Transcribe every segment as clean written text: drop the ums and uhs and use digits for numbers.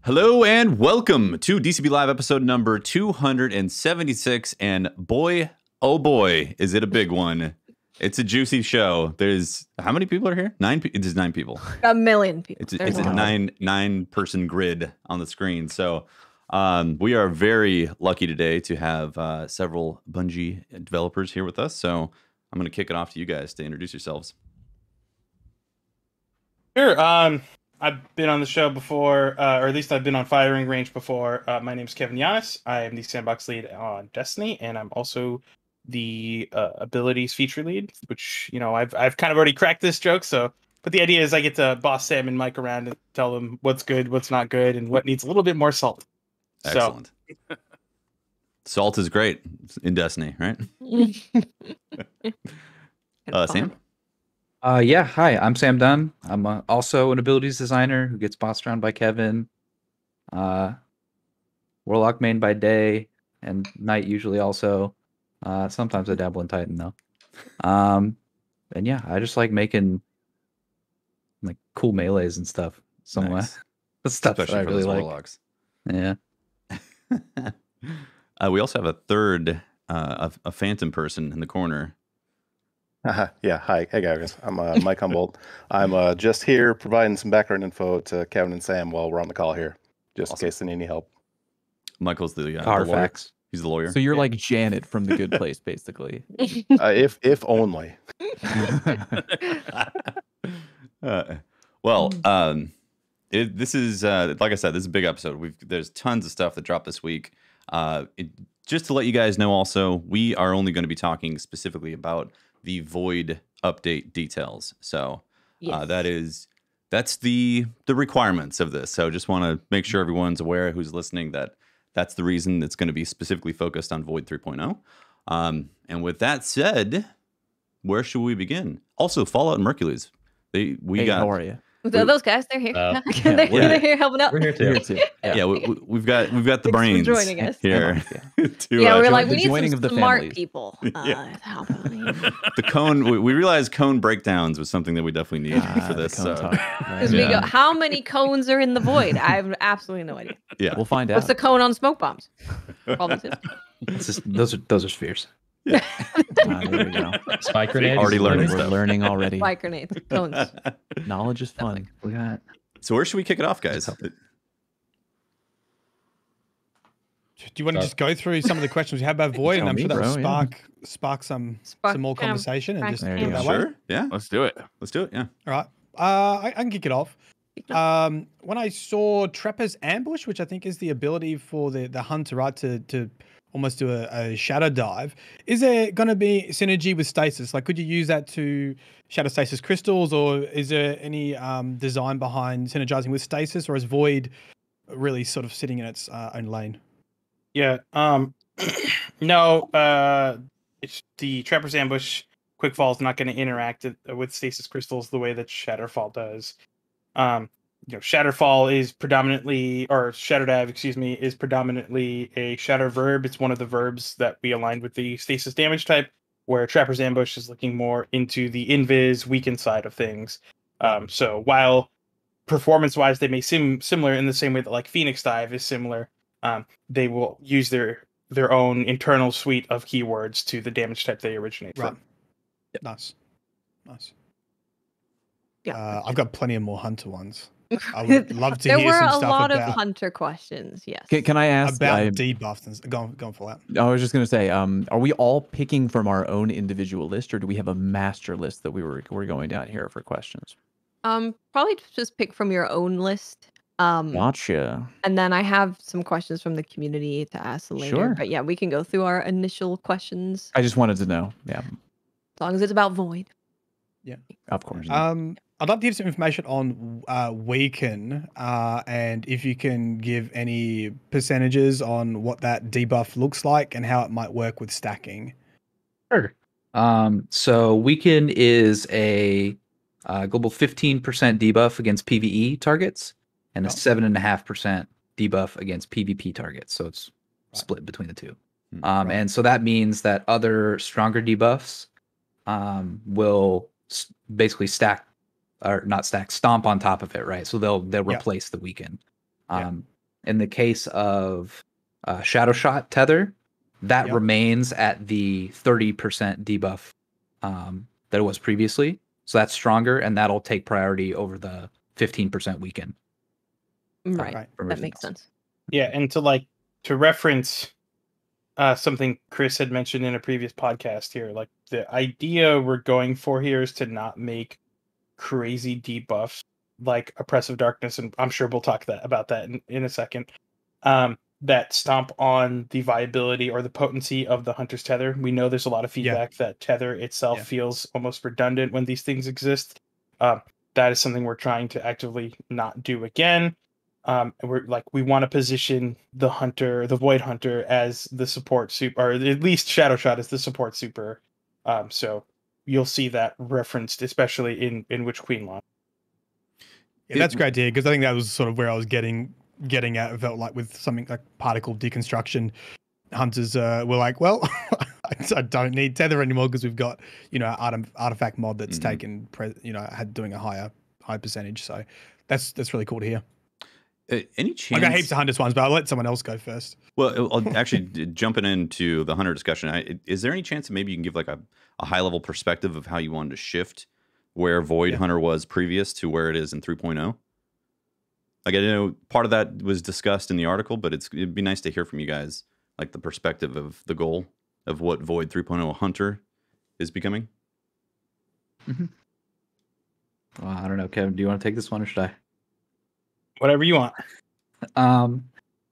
Hello and welcome to DCB Live episode number 276. And boy, oh boy, is it a big one. It's a juicy show. There's how many people are here? It is 9 people. A million people. It's a nine person grid on the screen. So we are very lucky today to have several Bungie developers here with us. So I'm going to kick it off to you guys to introduce yourselves. Sure. I've been on the show before, or at least I've been on Firing Range before. My name is Kevin Yanis. I am the sandbox lead on Destiny, and I'm also the abilities feature lead, which, you know, I've kind of already cracked this joke. But the idea is I get to boss Sam and Mike around and tell them what's good, what's not good, and what needs a little bit more salt. Excellent. Salt is great in Destiny, right? Sam? Yeah, hi, I'm Sam Dunn. I'm also an abilities designer who gets bossed around by Kevin. Warlock main by day, and night usually also. Sometimes I dabble in Titan though. And yeah, I just like making like cool melees and stuff. Nice. That's stuff Especially that I for really those like. warlocks. Yeah. We also have a third, a phantom person in the corner. Yeah, hi. Hey guys, I'm Mike Humboldt. I'm just here providing some background info to Kevin and Sam while we're on the call here, just Awesome. in case they need any help. Michael's the lawyer. Carfax. He's the lawyer. So you're like Janet from The Good Place, basically. If only. This is like I said, this is a big episode. There's tons of stuff that dropped this week. Just to let you guys know, also, we are only going to be talking specifically about the Void update details. So that's the requirements of this. So just want to make sure everyone's aware, who's listening, that that's the reason it's going to be specifically focused on Void 3.0. And with that said, where should we begin? Also, Fallout and Mercules. How are you? Those guys, they're here. They're here helping out. We're here too. Yeah, we've got the Thanks for brains joining us. here. We're like, we need joining some of the smart families. people. The cone. We realized cone breakdowns was something that we definitely need for this. Because we go, how many cones are in the void? I have absolutely no idea. Yeah, We'll find What's out. the cone on smoke bombs? Probably two. It's just, those are spheres. There we go. Spike grenades. Already learning We're stuff. learning already. Spike grenades, cones. Knowledge is fun. We got So where should we kick it off, guys? Do you want to just go through some of the questions we have about Void, and Tell I'm me, sure that will bro, spark some more Spark, conversation and just There go you that go. way. Sure. Yeah. Let's do it. Let's do it. Yeah. All right. I can kick it off. When I saw Trapper's Ambush, which I think is the ability for the hunter, right, to almost do a shadow dive, is there going to be synergy with stasis? Like, could you use that to shadow stasis crystals, or is there any design behind synergizing with stasis, or is Void really sort of sitting in its own lane? Yeah. No. It's the Trapper's Ambush. Quickfall is not going to interact with stasis crystals the way that Shatterfall does. Shatterfall is predominantly, or Shadow Dive, is predominantly a Shatter verb. It's one of the verbs that we aligned with the stasis damage type, where Trapper's Ambush is looking more into the invis weakened side of things. So while performance-wise they may seem similar in the same way that like Phoenix Dive is similar, they will use their own internal suite of keywords to the damage type they originate Right. from. Nice. Yeah. I've got plenty of more hunter ones. I would love to There hear were some a stuff lot of about hunter questions. Yes. Can I ask? debuffs and go on for that. I was just going to say, are we all picking from our own individual list, or do we have a master list that we're going down here for questions? Probably just pick from your own list. Gotcha. And then I have some questions from the community to ask later. Sure. But yeah, we can go through our initial questions I just wanted to know. Yeah, as long as it's about Void. of course. I'd like to give some information on Weaken, and if you can give any percentages on what that debuff looks like and how it might work with stacking. Sure. So Weaken is a global 15% debuff against PvE targets and a 7.5% debuff against PvP targets. So it's split between the two. And so that means that other stronger debuffs will basically stack, or not stack, stomp on top of it, right? So they'll replace the Weaken. In the case of Shadow Shot Tether, that Yep. remains at the 30% debuff that it was previously. So that's stronger, and that'll take priority over the 15% weaken. Right. Right. from That everything makes else. sense. Yeah, and to reference something Chris had mentioned in a previous podcast here, like the idea we're going for here is to not make crazy debuffs like Oppressive Darkness, and I'm sure we'll talk about that in a second. That stomp on the viability or the potency of the Hunter's Tether. We know there's a lot of feedback that Tether itself Yeah. feels almost redundant when these things exist. That is something we're trying to actively not do again. And we want to position the Hunter, the Void Hunter, as the support super, or at least Shadow Shot as the support super. So you'll see that referenced, especially in Witch Queen launch. Yeah, that's great to hear because I think that was sort of where I was getting at. It felt like with something like particle deconstruction, hunters were like, well, I don't need tether anymore because we've got artifact mod that's taken had doing a high percentage. So that's really cool to hear. Any chance? I got heaps of hunters ones, but I'll let someone else go first. Well, I'll actually jumping into the hunter discussion. Is there any chance that maybe you can give like a high level perspective of how you wanted to shift where Void Hunter was previous to where it is in 3.0? Like, I know part of that was discussed in the article, but it'd be nice to hear from you guys, like the perspective of the goal of what Void 3.0 Hunter is becoming. Well, I don't know, Kevin. Do you want to take this one or should I? Whatever you want.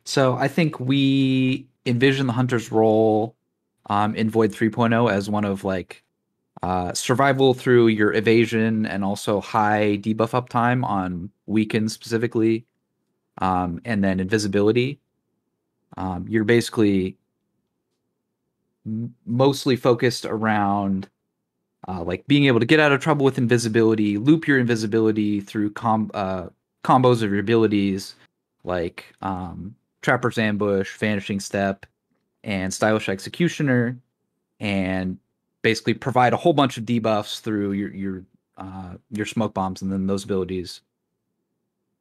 So I think we envision the hunter's role in Void 3.0 as one of like survival through your evasion and also high debuff uptime on weaken specifically, and then invisibility. You're basically mostly focused around like being able to get out of trouble with invisibility, loop your invisibility through combos of your abilities like Trapper's Ambush, Vanishing Step, and Stylish Executioner, and basically provide a whole bunch of debuffs through your smoke bombs and then those abilities.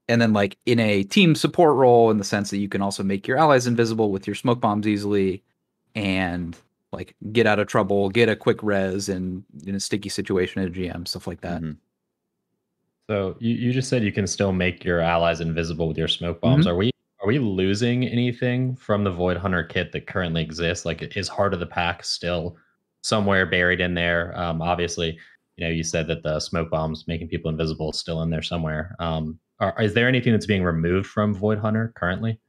And then like in a team support role in the sense that you can also make your allies invisible with your smoke bombs easily and like get out of trouble, get a quick res in a sticky situation at a GM, stuff like that. So you just said you can still make your allies invisible with your smoke bombs. Are we losing anything from the Void Hunter kit that currently exists? Like, is Heart of the Pack still somewhere buried in there? Obviously, you said that the smoke bombs making people invisible is still in there somewhere. Is there anything that's being removed from Void Hunter currently?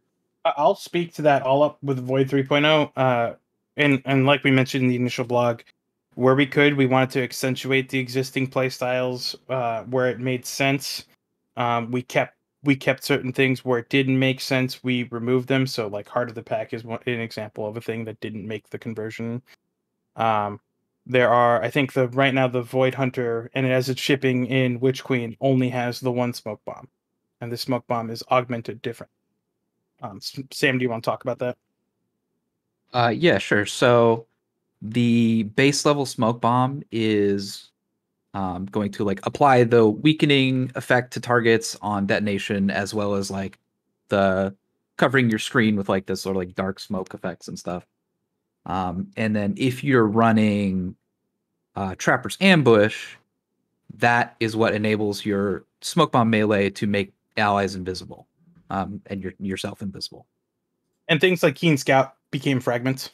I'll speak to that all up with Void 3.0. And like we mentioned in the initial blog, where we could, we wanted to accentuate the existing playstyles where it made sense. We kept certain things where it didn't make sense. We removed them. So like Heart of the Pack is an example of a thing that didn't make the conversion. There are, I think right now the Void Hunter, and as it's shipping in Witch Queen, only has the one smoke bomb, and the smoke bomb is augmented different. Sam, do you want to talk about that? Yeah, sure. So the base level smoke bomb is going to like apply the weakening effect to targets on detonation, as well as like the covering your screen with like this sort of like dark smoke effects and stuff. And then if you're running Trapper's Ambush, that is what enables your smoke bomb melee to make allies invisible, and yourself invisible. And things like Keen Scout became fragments,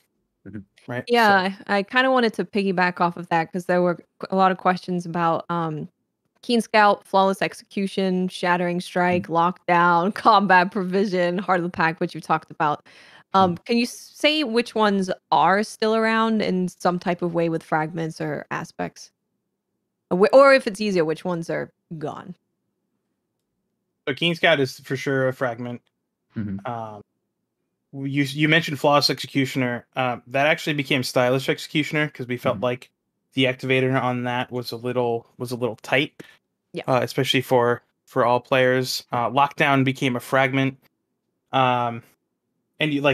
right? Yeah, so I kind of wanted to piggyback off of that because there were a lot of questions about Keen Scout, Flawless Execution, Shattering Strike, Lockdown, Combat Provision, Heart of the Pack, which you talked about. Can you say which ones are still around in some type of way with fragments or aspects? Or if it's easier, which ones are gone? So Keen Scout is for sure a fragment. You mentioned Flawless Executioner. That actually became Stylish Executioner because we felt like the activator on that was a little tight. Yeah. Especially for all players. Lockdown became a fragment. And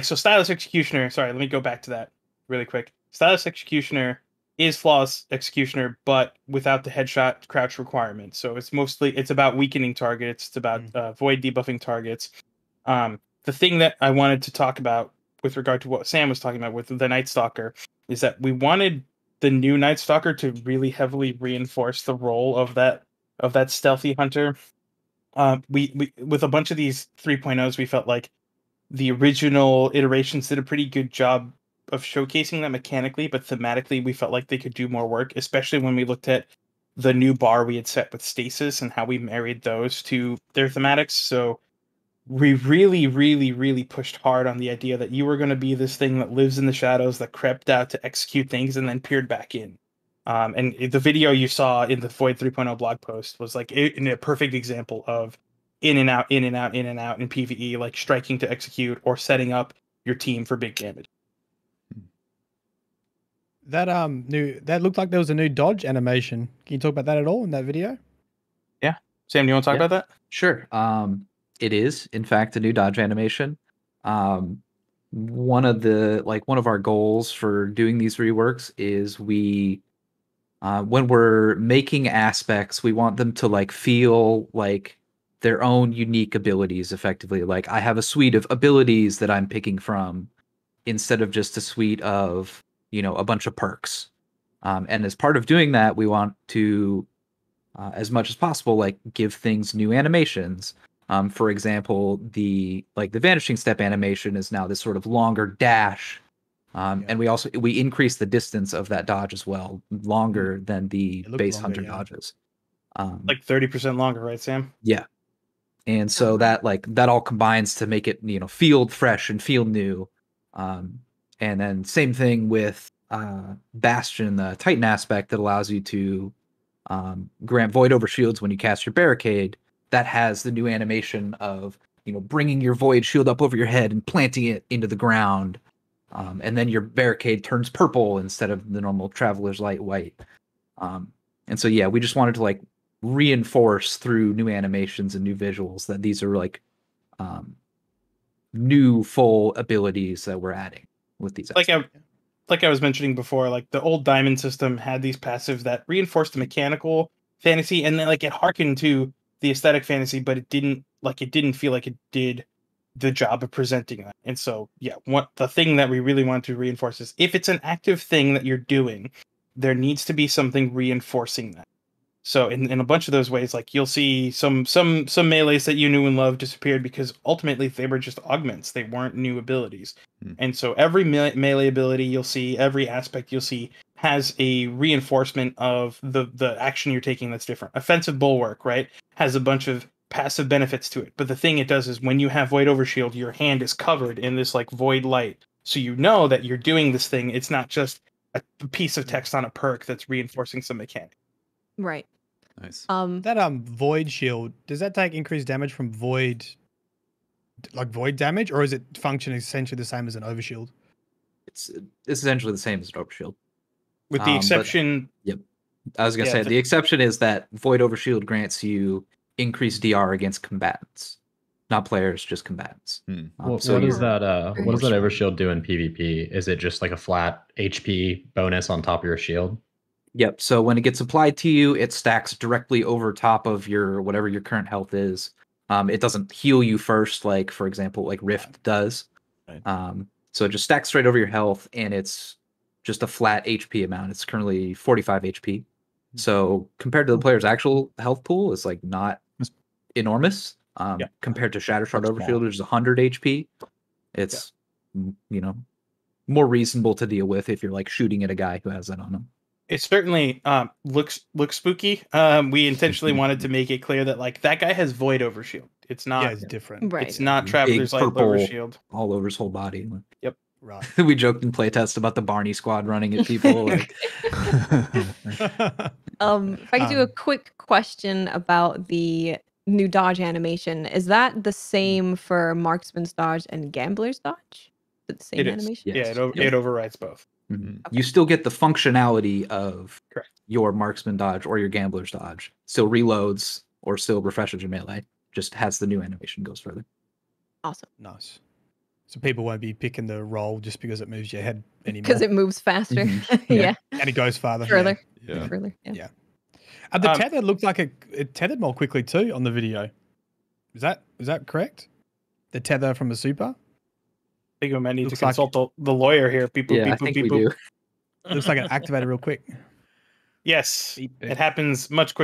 so Stylish Executioner. Sorry, let me go back to that really quick. Stylish Executioner is Flawless Executioner, but without the headshot crouch requirement. So it's about weakening targets. It's about void debuffing targets. the thing that I wanted to talk about with regard to what Sam was talking about with the Night Stalker is that we wanted the new Night Stalker to really heavily reinforce the role of that stealthy hunter. We with a bunch of these 3.0s, we felt like the original iterations did a pretty good job of showcasing that mechanically, but thematically we felt like they could do more work, especially when we looked at the new bar we had set with Stasis and how we married those to their thematics. So we really, really, really pushed hard on the idea that you were going to be this thing that lives in the shadows, that crept out to execute things and then peered back in. And the video you saw in the Void 3.0 blog post was like a perfect example of in and out, in and out, in and out in PvE, like striking to execute or setting up your team for big damage. That that looked like there was a new dodge animation. Can you talk about that at all in that video? Sam, do you want to talk Yeah. about that? Sure. It is, in fact, a new dodge animation. One of our goals for doing these reworks is when we're making aspects, we want them to like feel like their own unique abilities effectively. Like I have a suite of abilities that I'm picking from instead of just a suite of, a bunch of perks. And as part of doing that, we want to, as much as possible, like give things new animations. For example, the vanishing step animation is now this sort of longer dash. And we increase the distance of that dodge as well, longer than the It looked base longer, hunter yeah. dodges. Like 30% longer, right, Sam? Yeah. And so that all combines to make it, feel fresh and feel new. And then same thing with Bastion, the Titan aspect that allows you to grant Void over shields when you cast your barricade. That has the new animation of, bringing your Void shield up over your head and planting it into the ground. And then your barricade turns purple instead of the normal Traveler's Light white. And so, yeah, we just wanted to like reinforce through new animations and new visuals that these are like new full abilities that we're adding with these. Like I was mentioning before, like the old Diamond system had these passives that reinforced the mechanical fantasy, and then like it harkened to the aesthetic fantasy, but it didn't feel like it did the job of presenting that. And so, yeah, the thing that we really want to reinforce is if it's an active thing that you're doing, there needs to be something reinforcing that. So in a bunch of those ways, like you'll see some melees that you knew and loved disappeared because ultimately they were just augments. They weren't new abilities. And so every melee ability you'll see, every aspect you'll see has a reinforcement of the action you're taking that's different. Offensive Bulwark, right, has a bunch of passive benefits to it. But the thing it does is when you have Void Overshield, your hand is covered in this like void light. So you know that you're doing this thing. It's not just a piece of text on a perk that's reinforcing some mechanic. Right. Nice. That Void shield, does that take increased damage from void damage, or is it function essentially the same as an overshield? It's essentially the same as an overshield. With the exception, I was gonna say the exception is that Void Overshield grants you increased DR against combatants, not players, just combatants. What does that Overshield do in PvP? Is it just like a flat HP bonus on top of your shield? Yep. So when it gets applied to you, it stacks directly over top of your whatever your current health is. It doesn't heal you first, like for example, like Rift does. Right. So it just stacks straight over your health, and it's just a flat HP amount. It's currently 45 HP. So compared to the player's actual health pool, it's like not enormous. Compared to Shattershard Overshield, which is 100 HP, it's more reasonable to deal with if you're like shooting at a guy who has that on him. It certainly looks spooky. We intentionally wanted to make it clear that like that guy has Void Overshield. It's not. Yeah, it's different. Right. It's not Traveler's Light Overshield. All over his whole body. Yep. Right. We joked in playtest about the Barney Squad running at people. Like. If I could do a quick question about the new dodge animation, is that the same for Marksman's dodge and Gambler's dodge? Is it the same animation? Yes. Yeah, it overrides both. Mm-hmm. Okay. You still get the functionality of your Marksman dodge or your Gambler's dodge. Still reloads or still refreshes your melee. Just has the new animation, goes further. Awesome. Nice. So people won't be picking the roll just because it moves your head anymore. Because it moves faster. Mm-hmm. Yeah. And it goes farther. Further. Yeah. Further. Yeah. The tether looked like it tethered more quickly too on the video. Is that correct? the tether from a super? I think we might need to Looks like- consult the lawyer here. Beep, boop, Yeah, beep, I boop, think beep, we boop. do. Looks like an activator real quick. Yes, Beep, beep. it happens much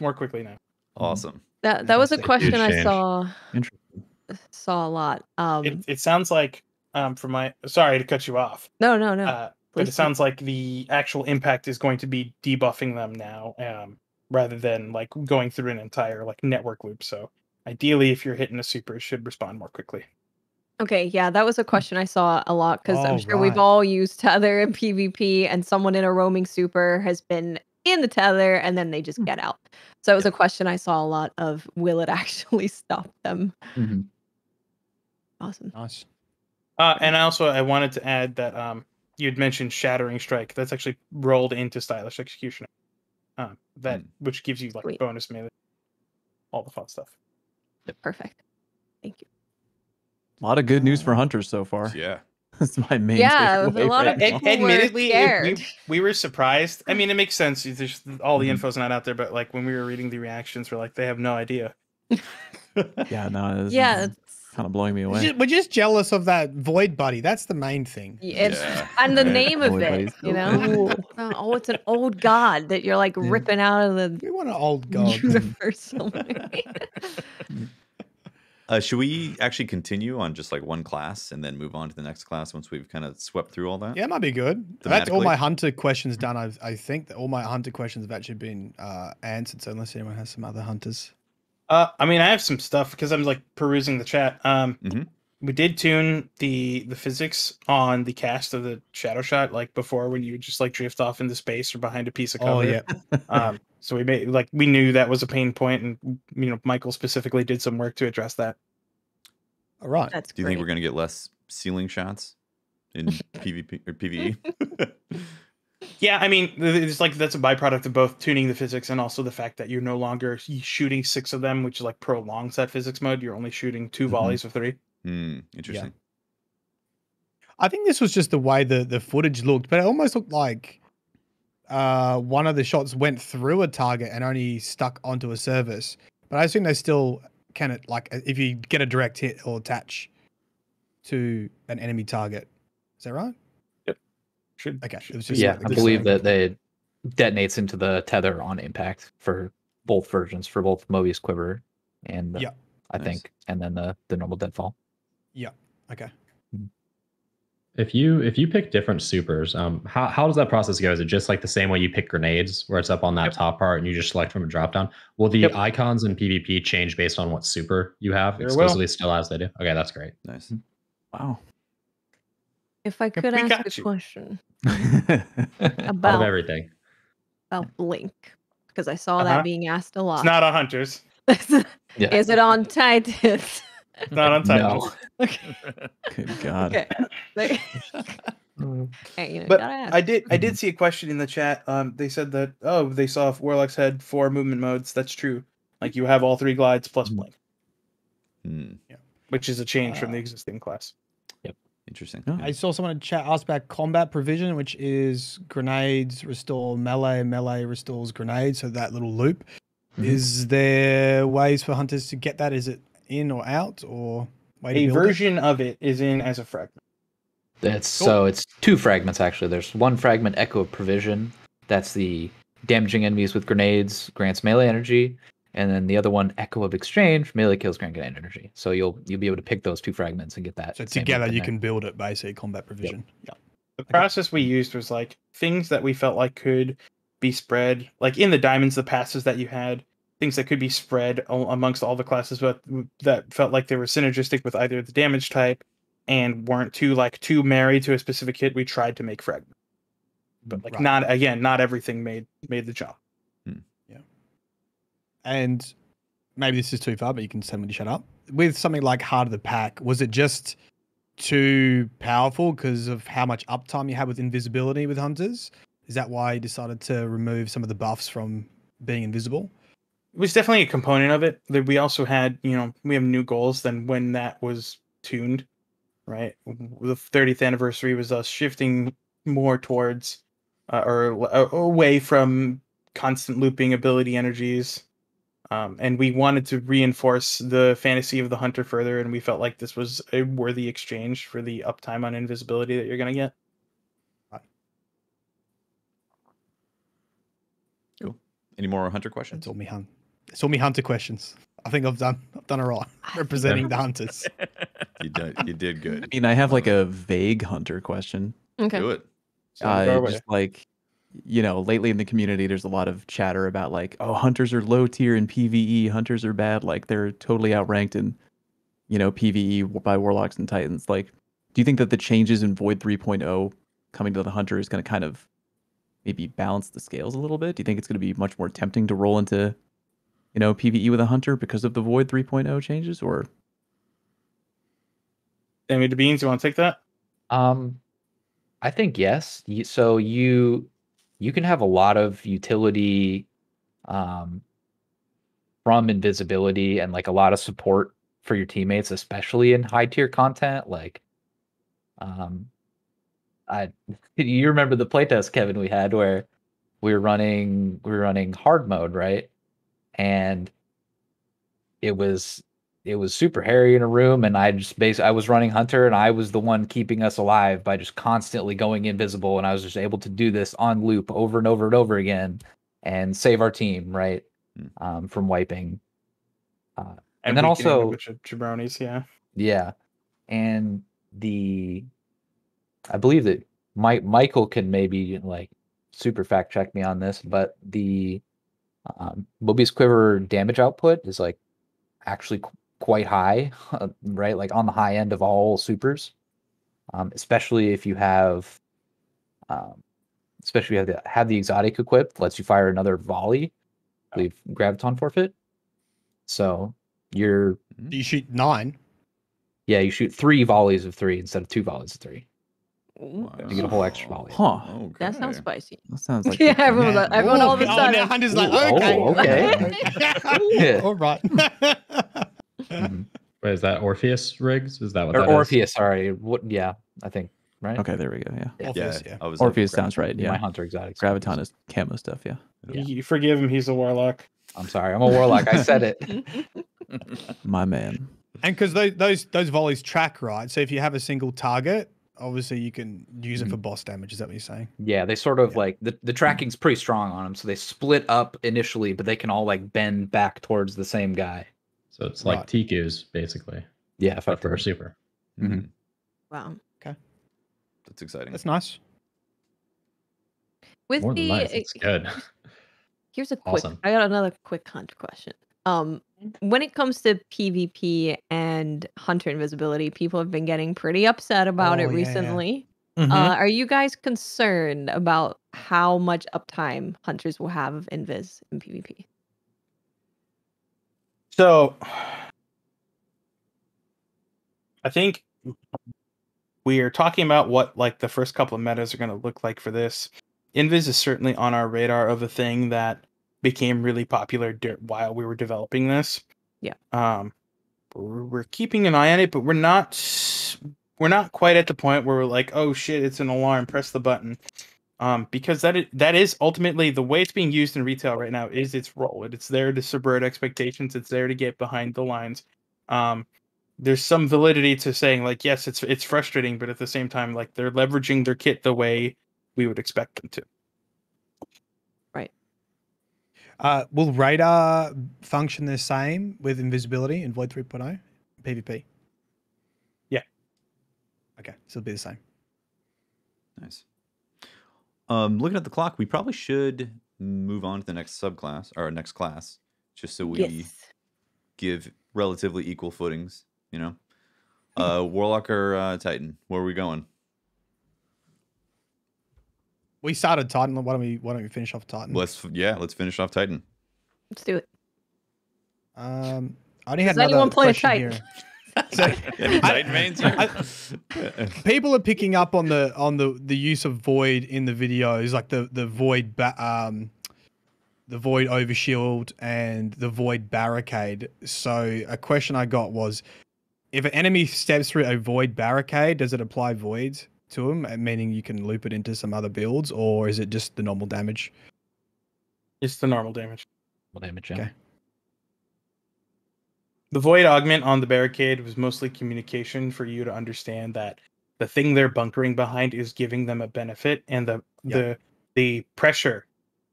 more quickly now. Awesome. That was a That's a question huge I change. saw a lot. It sounds like from my Oh. sorry to cut you off. No, But please it sounds like the actual impact is going to be debuffing them now, rather than like going through an entire like network loop. So ideally, if you're hitting a super, it should respond more quickly. Okay, yeah, that was a question I saw a lot because I'm Oh, sure we've right. all used tether in PvP, and someone in a roaming super has been in the tether and then they just get out. So it was a question I saw a lot of: will it actually stop them? Mhm. Awesome. Nice. And I wanted to add that you'd mentioned Shattering Strike. That's actually rolled into Stylish Executioner. Which gives you like Sweet. bonus melee, all the fun stuff. Perfect. Thank you. A lot of good news for hunters so far. Yeah. That's my main Yeah, a takeaway lot right of now. people were Admittedly, scared. we were surprised. I mean, it makes sense. There's, all the Mhm. info's not out there, but like when we were reading the reactions, we're like, they have no idea. Yeah, no, this Yeah, is kind of blowing me away. We're just jealous of that void buddy. That's the main thing. it's Yeah. and the Right. name of Boy, it, buddy's you so know. Oh, it's an old god that you're like ripping out of the We want an old god. universe somewhere. Should we actually continue on just like one class and then move on to the next class once we've kind of swept through all that? Yeah, it might be good. That's all Thematically? my hunter questions done. I think that all my hunter questions have actually been answered. So unless anyone has some other hunters. I mean, I have some stuff because I'm like perusing the chat. Mhm. We did tune the physics on the cast of the shadow shot, like before when you just like drift off into space or behind a piece of cover. Oh yeah. So we knew that was a pain point, and Michael specifically did some work to address that. All right. That's Do you great. think we're going to get less ceiling shots in PvP or PvE? Yeah, I mean, it's like that's a byproduct of both tuning the physics and also the fact that you're no longer shooting 6 of them, which like prolongs that physics mode. You're only shooting 2 volleys of 3. Interesting. I think this was just the way the footage looked, but it almost looked like one of the shots went through a target and only stuck onto a surface. But I assume they still can, like, if you get a direct hit or attach to an enemy target. Is that right? Should Okay. It was just Yeah, like I the believe same. that it detonates into the tether on impact for both versions, for both Mobius Quiver and Yeah. I Nice. think, and then the normal deadfall. Okay. If you pick different supers, how does that process go? Is it just like the same way you pick grenades, where it's up on that top part and you just select from a drop down? Will the Yep. icons in PvP change based on what super you have There will. exclusively still as they do? Okay, that's great. Nice. Wow. If I could we ask got a you. question Out of about everything. Blink, because I saw Uh-huh. that being asked a lot. It's not on Hunters. Yeah. Is it on Titans? It's not on Titans. No. Okay. Good God. Okay. Like- hey, But gotta ask. I did see a question in the chat. They said that they saw if Warlocks had 4 movement modes. That's true. Like you have all 3 glides plus blink, Hmm. which is a change from the existing class. Interesting. Oh. I saw someone in chat ask about combat provision, which is grenades restore melee, melee restores grenades. So that little loop. Mhm. Is there ways for hunters to get that? Is it in or out, or way to A build it? version of it is in as a fragment. So it's 2 fragments actually. There's one fragment, Echo of Provision. That's the damaging enemies with grenades grants melee energy, and then the other one, Echo of Exchange, melee kills grant grenade energy. So you'll be able to pick those 2 fragments and get that. So same together weapon you there. can build it, basically combat provision. Yeah. The process we used was like things that we felt like could be spread, like in the diamonds, the passes that you had, things that could be spread amongst all the classes, but that felt like they were synergistic with either the damage type and weren't too married to a specific hit. We tried to make fragments, but like Right. not everything made the jump. And maybe this is too far, but you can tell me to shut up. With something like Heart of the Pack, was it just too powerful because of how much uptime you had with invisibility with hunters? Is that why you decided to remove some of the buffs from being invisible? It was definitely a component of it. That we also had, we have new goals than when that was tuned, right? The 30th anniversary was us shifting more towards or away from constant looping ability energies, And we wanted to reinforce the fantasy of the hunter further, and we felt like this was a worthy exchange for the uptime on invisibility that you're going to get. Cool. Any more hunter questions? It's all me hunter questions. I think I've done it right. Representing the hunters. You did I good. mean, I have like a vague hunter question. Okay. Do it. Just like, lately in the community, there's a lot of chatter about like, oh, hunters are low tier in PvE, hunters are bad, like they're totally outranked in, PvE by warlocks and titans. Like, do you think that the changes in Void 3.0 coming to the hunter is going to kind of maybe balance the scales a little bit? Do you think it's going to be much more tempting to roll into, PvE with a hunter because of the Void 3.0 changes, or? Amy DeBeans, you want to take that? I think yes. So you can have a lot of utility from invisibility and like a lot of support for your teammates, especially in high tier content. Like, you remember the playtest, Kevin, we had where we were running hard mode, right? And it was super hairy in a room, and I was running hunter, and I was the one keeping us alive by just constantly going invisible, and I was just able to do this on loop over and over and over again and save our team, right? From wiping. And then weakening a also bunch of jabronis, yeah. And I believe that Michael can maybe like super fact check me on this, but the Mobius Quiver damage output is like actually quite high, right? Like on the high end of all supers, especially if you have, have the exotic equipped, lets you fire another volley, leave graviton forfeit. So You shoot 9. Yeah, you shoot 3 volleys of 3 instead of 2 volleys of 3. Ooh. You get a whole extra volley. Huh. Okay. That sounds spicy. That sounds like Yeah, everyone all of a now sudden. Hunter's like, Ooh, okay. oh, okay. Yeah. All right. Mhm. Wait, is that Orpheus rigs? Is that what Or that is? Orpheus, sorry. What? Yeah, I think, right? Okay, there we go. Yeah. Orpheus, yeah. I was Orpheus sounds right. My Yeah. hunter exotic. Graviton is camo stuff. Yeah. You forgive him, he's a warlock. I'm sorry, I'm a warlock. I said it. My man. And because those volleys track, right? So if you have a single target, obviously you can use it for boss damage. Is that what you're saying? Yeah, they sort of like the tracking's pretty strong on them, so they split up initially, but they can all like bend back towards the same guy. So it's like Right. TQs, basically, Yeah, but for a super. Mhm. Wow. That's exciting. That's nice. With More than the nice. It's good. Here's a quick. Awesome. I got another quick hunter question. When it comes to PvP and hunter invisibility, people have been getting pretty upset about Oh, it yeah, yeah. recently. Mhm. Are you guys concerned about how much uptime hunters will have of invis in PvP? So, I think we are talking about what like the first couple of metas are going to look like for this. Invis is certainly on our radar of a thing that became really popular while we were developing this. Yeah. We're keeping an eye on it, but we're not quite at the point where we're like, oh shit, it's an alarm, press the button. Because that is ultimately the way it's being used in retail right now is its role. It's there to subvert expectations. It's there to get behind the lines. There's some validity to saying like, yes, it's frustrating, but at the same time, like they're leveraging their kit the way we would expect them to. Right. Will radar function the same with invisibility in Void 3.0 PvP? Yeah. Okay, so it'll be the same. Nice. Looking at the clock, we probably should move on to the next subclass or next class, just so we Yes. give relatively equal footings. Warlock or Titan? Where are we going? We started Titan. Why don't we finish off Titan? Let's finish off Titan. Let's do it. I only had Does anyone another play a question Titan? here. So, Any Titan mains? people are picking up on the use of Void in the videos, like the Void the Void Overshield and the Void Barricade. So a question I got was, if an enemy steps through a Void Barricade, does it apply Voids to him, meaning you can loop it into some other builds, or is it just the normal damage? It's the normal damage. Damage, yeah. Okay. The void augment on the barricade was mostly communication for you to understand that the thing they're bunkering behind is giving them a benefit, and the pressure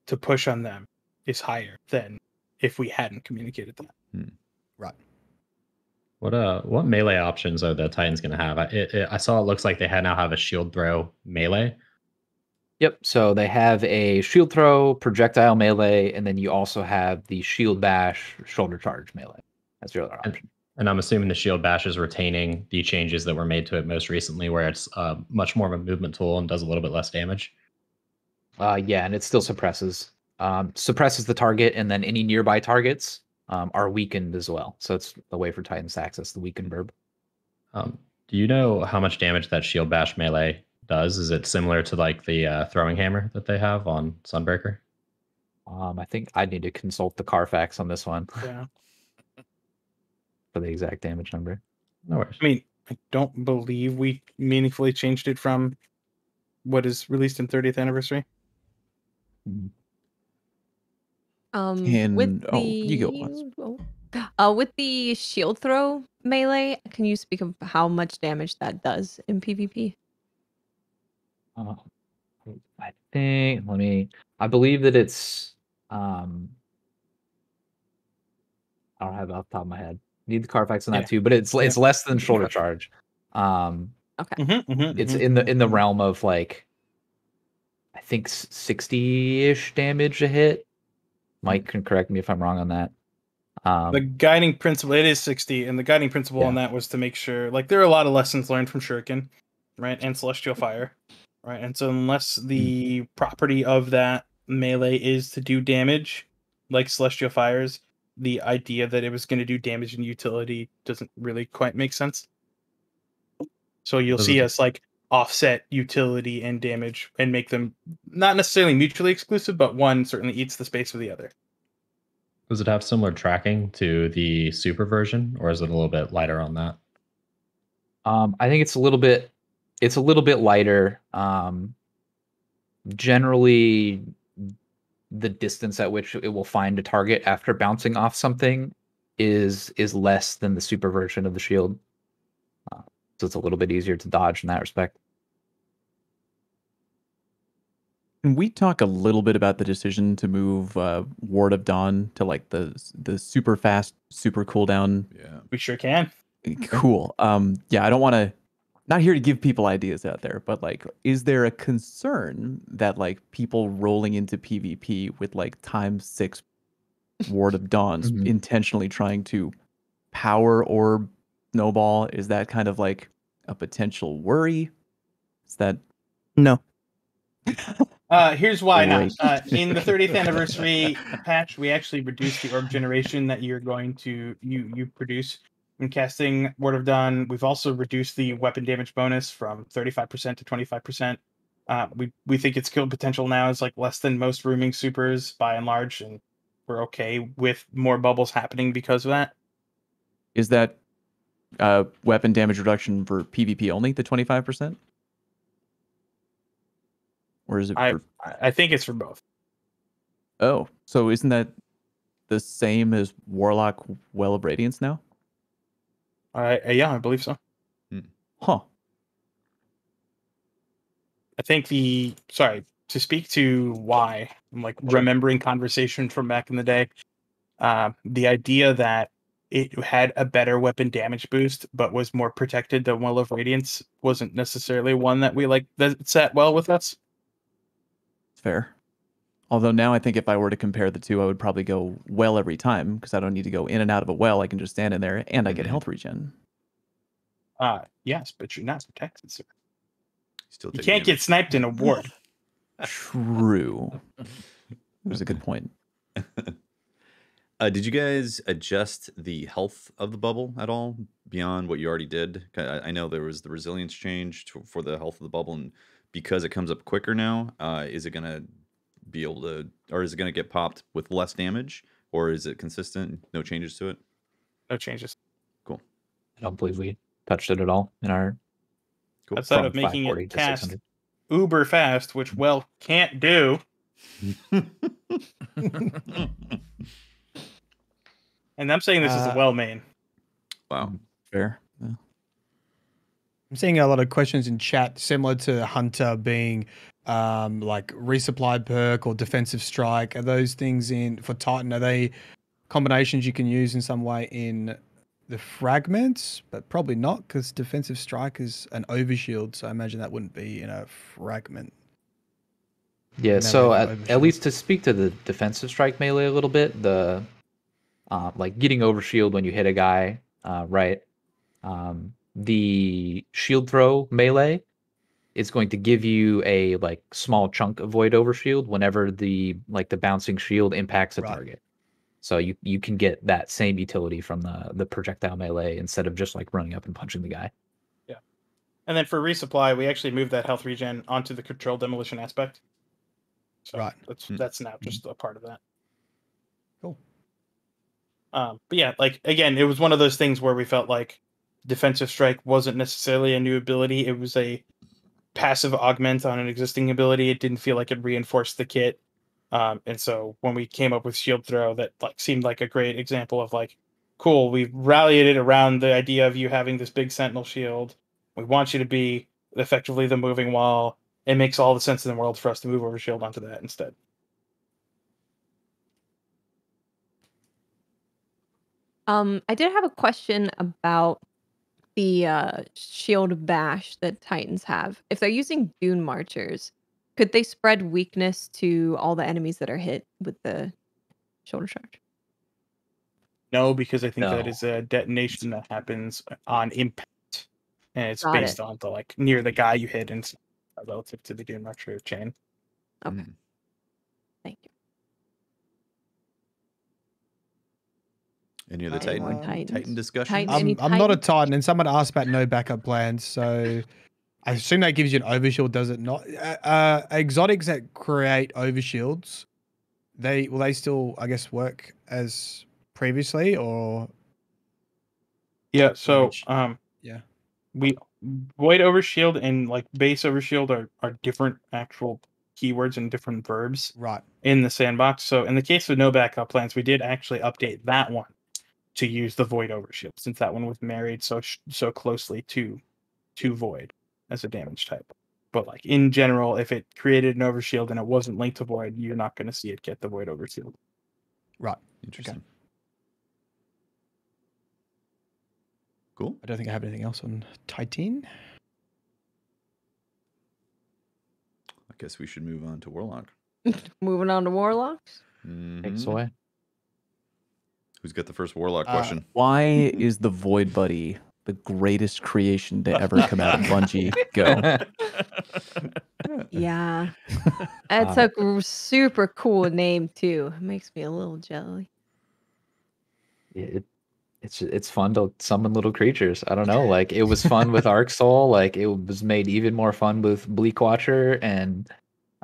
to push on them is higher than if we hadn't communicated that. Right. What melee options are the Titans going to have? I saw it looks like they now have a shield throw melee. Yep. So they have a shield throw, projectile melee, and then you also have the shield bash, shoulder charge melee. That's your other option. And I'm assuming the shield bash is retaining the changes that were made to it most recently, where it's much more of a movement tool and does a little bit less damage. Yeah, and it still suppresses the target, and then any nearby targets are weakened as well. So it's a way for Titans to access the weakened verb. Do you know how much damage that shield bash melee does? Is it similar to like the throwing hammer that they have on Sunbreaker? I think I need to consult the Carfax on this one. Yeah. For the exact damage number. No worries. I mean, I don't believe we meaningfully changed it from what is released in 30th anniversary. With you go once. With the shield throw melee, can you speak of how much damage that does in PvP? I believe that it's I don't have it off the top of my head. Need the Carfax on that too, but it's less than shoulder charge. Okay. It's in the realm of like I think 60-ish damage a hit. Mike can correct me if I'm wrong on that. The guiding principle, it is 60, and the guiding principle on that was to make sure, like, there are a lot of lessons learned from Shuriken, right, and Celestial Fire, right, and so unless the property of that melee is to do damage, like Celestial Fire's, the idea that it was going to do damage and utility doesn't really quite make sense. So you'll see us, like, offset utility and damage and make them not necessarily mutually exclusive, but one certainly eats the space of the other. Does it have similar tracking to the super version, or is it a little bit lighter on that? I think it's a little bit lighter. Generally, the distance at which it will find a target after bouncing off something is less than the super version of the shield. So it's a little bit easier to dodge in that respect. Can we talk a little bit about the decision to move Ward of Dawn to like the super fast, super cooldown? Yeah, we sure can. Cool. Yeah, I don't want to. Not here to give people ideas out there, but like, is there a concern that like people rolling into PvP with like ×6 Ward of Dawns intentionally trying to power orb snowball? Is that kind of like a potential worry? Is that no? Here's why not. In the 30th anniversary patch, we actually reduced the orb generation that you're going to you produce when casting Ward of Dawn. We've also reduced the weapon damage bonus from 35% to 25%. We think its kill potential now is like less than most rooming supers by and large, and we're okay with more bubbles happening because of that. Is that weapon damage reduction for PvP only, the 25%? Or is it I think it's for both. Oh, so isn't that the same as Warlock Well of Radiance now? Yeah, I believe so. Huh. I think to speak to why, I'm like remembering conversation from back in the day. The idea that it had a better weapon damage boost, but was more protected than Well of Radiance wasn't necessarily one that we like that sat well with us. Fair. Although now I think if I were to compare the two, I would probably go well every time because I don't need to go in and out of a well. I can just stand in there and I get health regen. Yes, but you're not protected, sir. Still you can't get sniped in a ward. True. There's a good point. Did you guys adjust the health of the bubble at all beyond what you already did? I know there was the resilience change for the health of the bubble, and because it comes up quicker now, is it going to be able to, or is it going to get popped with less damage, or is it consistent? No changes to it? No changes. Cool. I don't believe we touched it at all in our. Cool. Outside of making it cast uber fast, which well can't do. And I'm saying this is a well main. Wow. Fair. Yeah. I'm seeing a lot of questions in chat similar to Hunter being like resupply perk or defensive strike. Are those things in for Titan? Are they combinations you can use in some way in the fragments? But probably not, because defensive strike is an overshield, so I imagine that wouldn't be in a fragment. Yeah, Melee so for at overshield. least to speak to the defensive strike melee a little bit, the like getting overshield when you hit a guy, right? The shield throw melee is going to give you a like small chunk of void overshield whenever the bouncing shield impacts a Right. target. So you can get that same utility from the projectile melee instead of just like running up and punching the guy. Yeah. And then for resupply, we actually moved that health regen onto the control demolition aspect. So Right. that's now just a part of that. Cool. But yeah, like again, it was one of those things where we felt like defensive strike wasn't necessarily a new ability. It was a passive augment on an existing ability. It didn't feel like it reinforced the kit. And so when we came up with shield throw, that like seemed like a great example of like, cool, we rallied it around the idea of you having this big sentinel shield. We want you to be effectively the moving wall. It makes all the sense in the world for us to move over shield onto that instead. I did have a question about the shield bash that Titans have. If they're using Dune Marchers, could they spread weakness to all the enemies that are hit with the shoulder charge? No, because I think that No. is a detonation that happens on impact, and it's Got based it. on the like near the guy you hit and relative to the Dune Marcher chain. Okay. Mhm. Thank you. Any other Any more Titan Titans? discussion? Titan- Any I'm not a Titans? Titan, and someone asked about no backup plans, so I assume that gives you an overshield, does it not? Exotics that create overshields, will they still, I guess, work as previously, or Yeah. So Which- yeah. we void overshield and like base overshield are different actual keywords and different verbs Right. in the sandbox. So in the case of no backup plans, we did actually update that one to use the void overshield, since that one was married so closely to void as a damage type. But like in general, if it created an overshield and it wasn't linked to void, you're not going to see it get the void overshield. Right. Interesting. Cool. I don't think I have anything else on Titan. I guess we should move on to Warlock. Moving on to Warlocks. Take us Mhm. away. Who's got the first Warlock Uh, question? Why is the Void Buddy the greatest creation to ever come out of Bungie? Go. Yeah. It's a super cool name too. It makes me a little jelly. It's fun to summon little creatures. I don't know, like it was fun with Arc Soul, like it was made even more fun with Bleak Watcher, and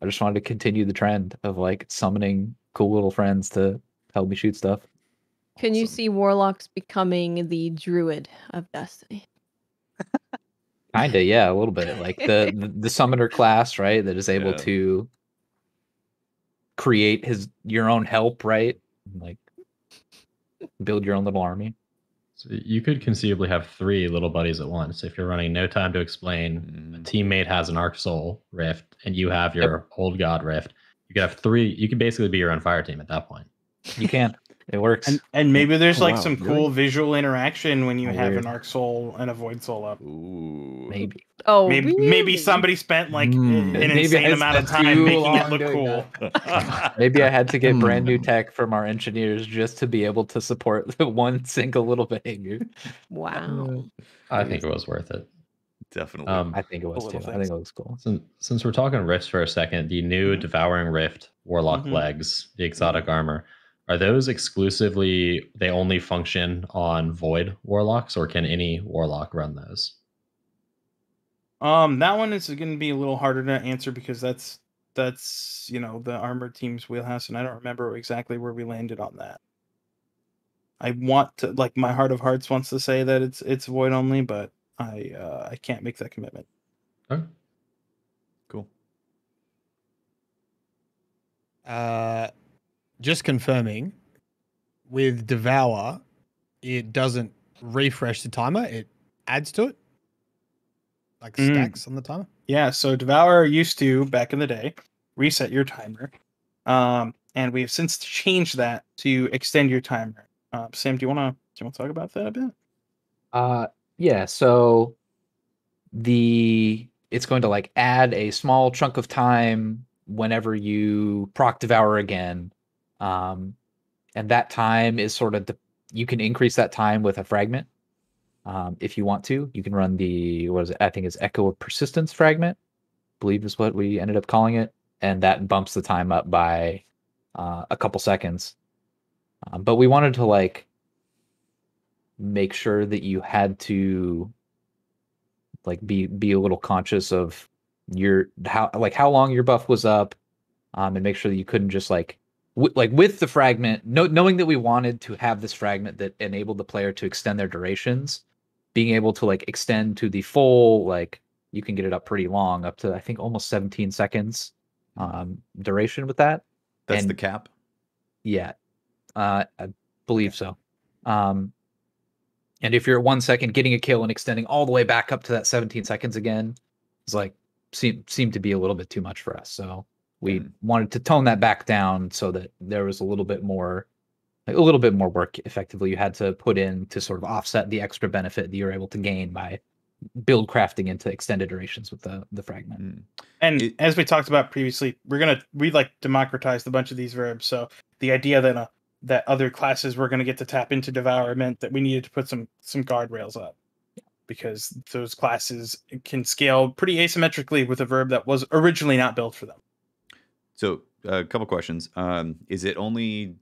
I just wanted to continue the trend of like summoning cool little friends to help me shoot stuff. Can you Awesome. see Warlocks becoming the Druid of Destiny? Kinda, yeah, a little bit. Like the summoner class, right? That is able Yeah. to create your own help, right? Like build your own little army. So you could conceivably have 3 little buddies at once. If you're running No Time to Explain, a teammate has an Arc Soul Rift, and you have your Old God Rift. You could have 3. You could basically be your own fire team at that point. You can. It works. And maybe there's Oh, like wow, some really? cool visual interaction when you Oh, have weird. an Arc Soul and a Void Soul up. Ooh. Maybe. Oh, Maybe really? somebody spent like an Maybe insane I amount of spent time too making it long look doing cool. Maybe I had to get brand new Hmm. tech from our engineers just to be able to support the one single little behavior. Wow. I think it was worth it. Definitely. I think it was little too. I things. think it looks cool. Since we're talking rifts for a second, the new Mhm. Devouring Rift Warlock Mhm. legs, the exotic armor, are those exclusively, they only function on Void Warlocks, or can any Warlock run those? That one is going to be a little harder to answer because that's the armored team's wheelhouse, and I don't remember exactly where we landed on that. I want to, like, my heart of hearts wants to say that it's void only, but I can't make that commitment. Okay. Cool. Just confirming, with Devour, it doesn't refresh the timer, it adds to it, like Mm. stacks on the timer. Yeah, so Devour used to, back in the day, reset your timer. And we've since changed that to extend your timer. Sam, do you want to talk about that a bit? Yeah, so it's going to like add a small chunk of time whenever you proc Devour again. And that time is sort of you can increase that time with a fragment. If you want to, you can run I think it's Echo of Persistence fragment, I believe is what we ended up calling it. And that bumps the time up by a couple seconds. But we wanted to like make sure that you had to like be a little conscious of how long your buff was up, and make sure that you couldn't just like with the fragment, knowing that we wanted to have this fragment that enabled the player to extend their durations, being able to like extend to the full, like you can get it up pretty long, up to I think almost 17 seconds duration with that. That's And- the cap. Yeah, I believe so. And if you're at 1 second, getting a kill and extending all the way back up to that 17 seconds again is like seemed to be a little bit too much for us. So we wanted to tone that back down so that there was a little bit more work effectively you had to put in to sort of offset the extra benefit that you're able to gain by build crafting into extended durations with the fragment. And as we talked about previously, we like democratized a bunch of these verbs. So the idea that other classes were going to get to tap into Devour meant that we needed to put some guardrails up, because those classes can scale pretty asymmetrically with a verb that was originally not built for them. So a couple questions. Is it only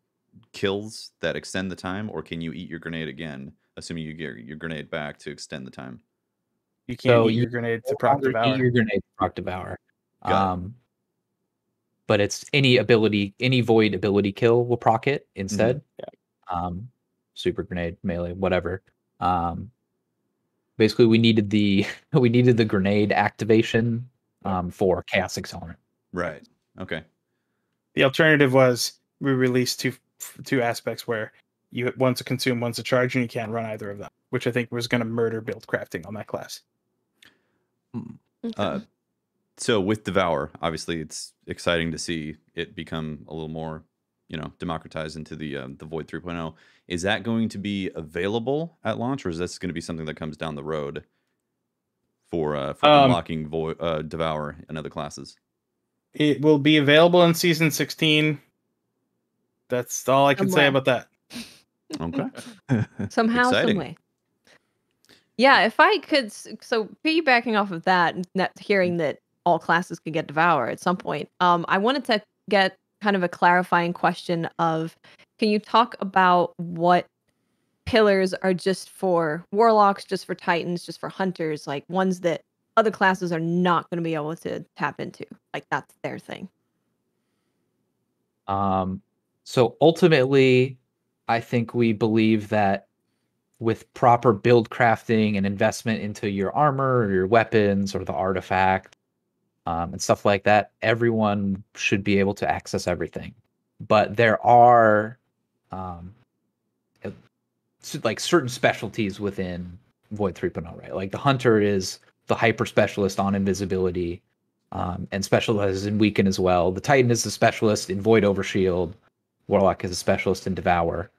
kills that extend the time, or can you eat your grenade again, assuming you get your grenade back to extend the time? You can't eat your grenade to proc Devour. Eat your grenade to proc Devour. Got it. But it's any void ability kill will proc it instead. Super grenade, melee, whatever. Basically, we needed the grenade activation for Chaos Accelerant. Right. Okay. The alternative was we released two aspects where one's a consume, one's a charge, and you can't run either of them, which I think was going to murder build crafting on that class. So with Devour, obviously it's exciting to see it become a little more, democratized into the Void 3.0. Is that going to be available at launch, or is this going to be something that comes down the road for unlocking Devour and other classes? It will be available in Season 16. That's all I can say about that. Okay. Somehow, Exciting. some way. Yeah, if I could, so piggybacking off of that, hearing that all classes could get Devour at some point, I wanted to get kind of a clarifying question of, can you talk about what pillars are just for Warlocks, just for Titans, just for Hunters, like ones that other classes are not going to be able to tap into? Like that's their thing. So ultimately, I think we believe that with proper build crafting and investment into your armor or your weapons or the artifact and stuff like that, everyone should be able to access everything. But there are like certain specialties within Void 3.0, right? Like the Hunter is the hyper specialist on invisibility and specializes in Weaken as well. The Titan is the specialist in Void Overshield. Warlock is a specialist in Devour.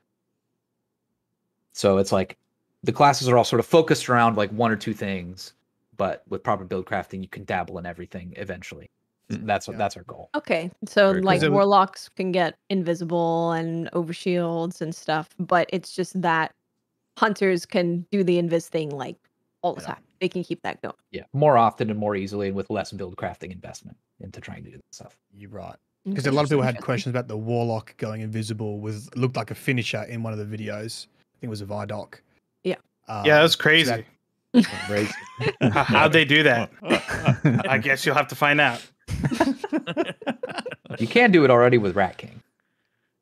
So it's like the classes are all sort of focused around like one or two things, but with proper build crafting, you can dabble in everything eventually. That's our goal. Okay, so Very like cool. Warlocks can get invisible and overshields and stuff, but it's just that Hunters can do the invis thing like all the time. They can keep that going. Yeah, more often and more easily, and with less build crafting investment into trying to do this stuff. You're right. Because a lot of people had questions about the Warlock going invisible. Looked like a finisher in one of the videos. I think it was a Vidoc. Yeah. Yeah, that's crazy. Right? How'd they do that? I guess you'll have to find out. You can do it already with Rat King.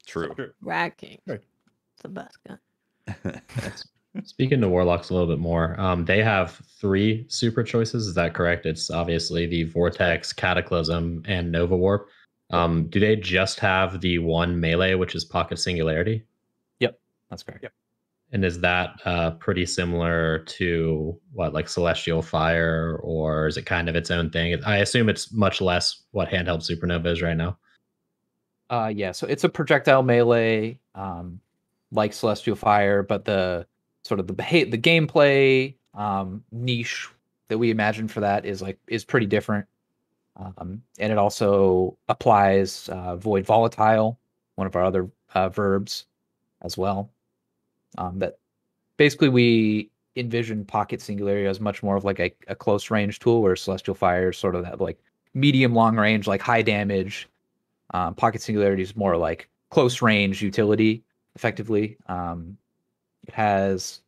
True. Rat King. Right. It's the best gun. Speaking to Warlocks a little bit more, they have 3 super choices. Is that correct? It's obviously the Vortex, Cataclysm, and Nova Warp. Do they just have the one melee, which is Pocket Singularity? Yep, that's correct. Yep. And is that pretty similar to what, like Celestial Fire, or is it kind of its own thing? I assume it's much less what Handheld Supernova is right now. Yeah, so it's a projectile melee, like Celestial Fire, but the sort of the gameplay niche that we imagine for that is pretty different. And it also applies Void Volatile, one of our other verbs, as well. That basically we envision Pocket Singularity as much more of like a close range tool, where Celestial Fire is sort of that like medium long range, like high damage. Pocket Singularity is more like close range utility, effectively. It has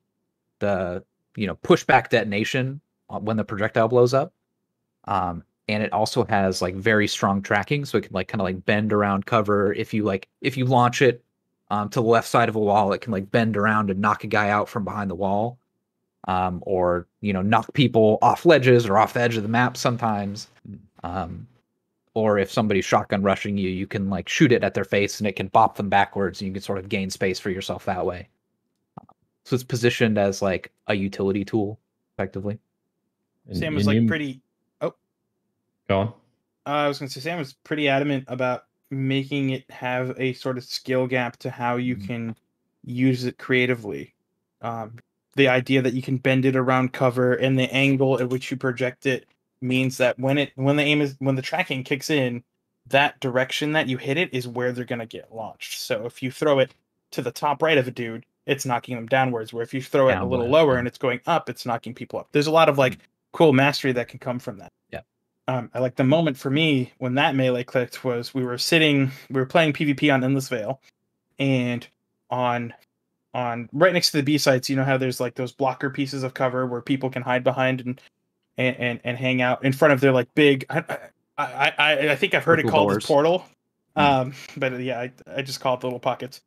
the pushback detonation when the projectile blows up, and it also has like very strong tracking, so it can like kind of like bend around cover. If you launch it to the left side of a wall, it can like bend around and knock a guy out from behind the wall, or knock people off ledges or off the edge of the map sometimes. Or if somebody's shotgun rushing you, you can like shoot it at their face and it can bop them backwards, and you can sort of gain space for yourself that way. So it's positioned as like a utility tool, effectively. Sam was like pretty. Oh, go on. I was going to say Sam was pretty adamant about making it have a sort of skill gap to how you can use it creatively. The idea that you can bend it around cover and the angle at which you project it means that when the tracking kicks in, that direction that you hit it is where they're going to get launched. So if you throw it to the top right of a dude, it's knocking them downwards, where if you throw it a little lower and it's going up, it's knocking people up. There's a lot of like cool mastery that can come from that. Yeah. I like the moment for me when that melee clicked was we were playing PvP on Endless Vale, and on right next to the B sites, you know how there's like those blocker pieces of cover where people can hide behind and hang out in front of their like big. I think I've heard it called this portal, but yeah, I just call it the little pockets.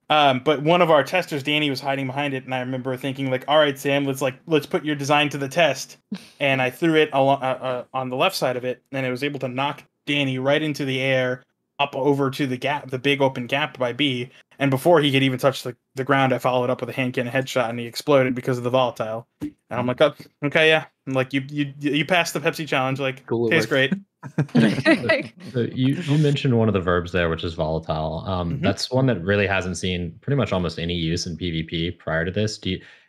But one of our testers, Danny, was hiding behind it, and I remember thinking like, "All right, Sam, let's put your design to the test." And I threw it on the left side of it, and it was able to knock Danny right into the air, up over to the gap, the big open gap by B. And before he could even touch the ground, I followed up with a hand cannon headshot, and he exploded because of the volatile. And I'm like, oh, okay, yeah. I'm like, you passed the Pepsi challenge. Like, cool, tastes great. So you mentioned one of the verbs there, which is volatile. That's one that really hasn't seen pretty much almost any use in PvP prior to this.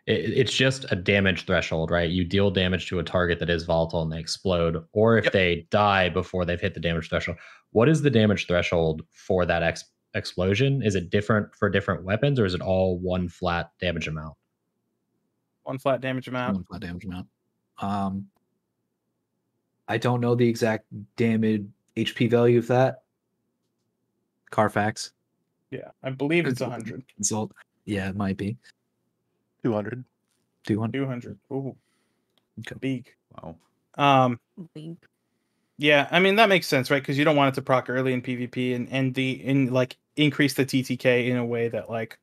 It's just a damage threshold, right? You deal damage to a target that is volatile and they explode, or if they die before they've hit the damage threshold. What is the damage threshold for that explosion? Is it different for different weapons, or is it all one flat damage amount? One flat damage amount. One flat damage amount. I don't know the exact damage HP value of that. Carfax. Yeah, I believe it's 100. Consult. Yeah, it might be 200. 200. Ooh, okay. Big. Wow. Big. Yeah, I mean that makes sense, right? Because you don't want it to proc early in PvP and like increase the TTK in a way that like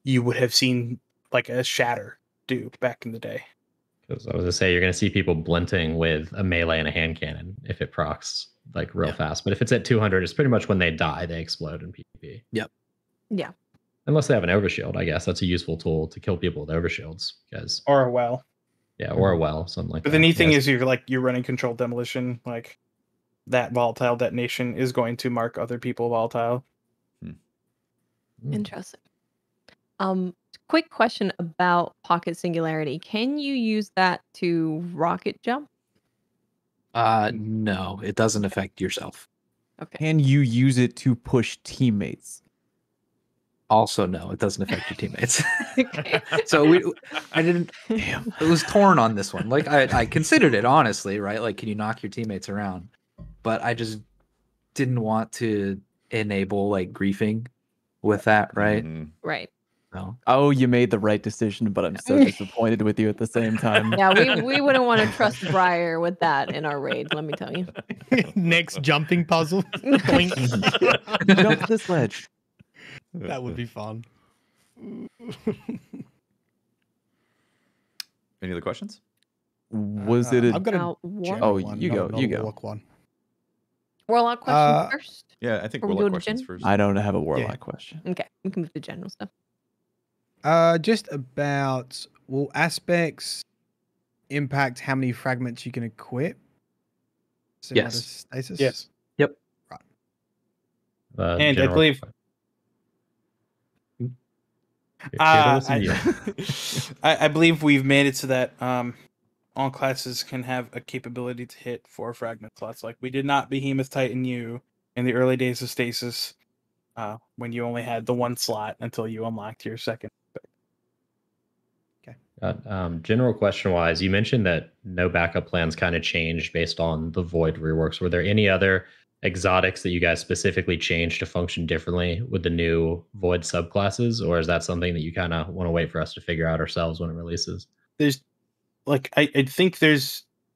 you would have seen like a Shatter do back in the day. Because I was gonna say you're gonna see people blinting with a melee and a hand cannon if it procs like real fast. But if it's at 200, it's pretty much when they die, they explode in PvP. Yep. Yeah. Unless they have an overshield, I guess that's a useful tool to kill people with overshields. Because or a well. Yeah, or a well, something like that. But the neat thing is you're running controlled demolition, like that volatile detonation is going to mark other people volatile. Interesting. Quick question about Pocket Singularity. Can you use that to rocket jump? No, it doesn't affect yourself. Okay. Can you use it to push teammates? Also, no, it doesn't affect your teammates. Okay. So I didn't. Damn, it was torn on this one. Like I considered it honestly, right? Like, can you knock your teammates around? But I just didn't want to enable like griefing with that, right? Right. No. Oh, you made the right decision, but I'm so disappointed with you at the same time. Yeah, we wouldn't want to trust Briar with that in our raid, let me tell you. Next jumping puzzle. Jump this ledge. That would be fun. Any other questions? Was it a... I've got a Oh, one, you not go, a you go. Warlock one. Warlock question first? Yeah, I think Or we Warlock go to questions Jen? first. I don't have a warlock question. Okay, we can move to general stuff. Just about, will aspects impact how many fragments you can equip? Similar to Yes. stasis? Yes. Yep. And I general- believe Skittles, I, yeah. I believe we've made it so that all classes can have a capability to hit 4 fragment slots. Like we did not Behemoth Titan you in the early days of stasis, when you only had the 1 slot until you unlocked your second. General question wise, you mentioned that no backup plans kind of changed based on the Void reworks. Were there any other exotics that you guys specifically changed to function differently with the new Void subclasses, or is that something that you kind of want to wait for us to figure out ourselves when it releases? There's like I think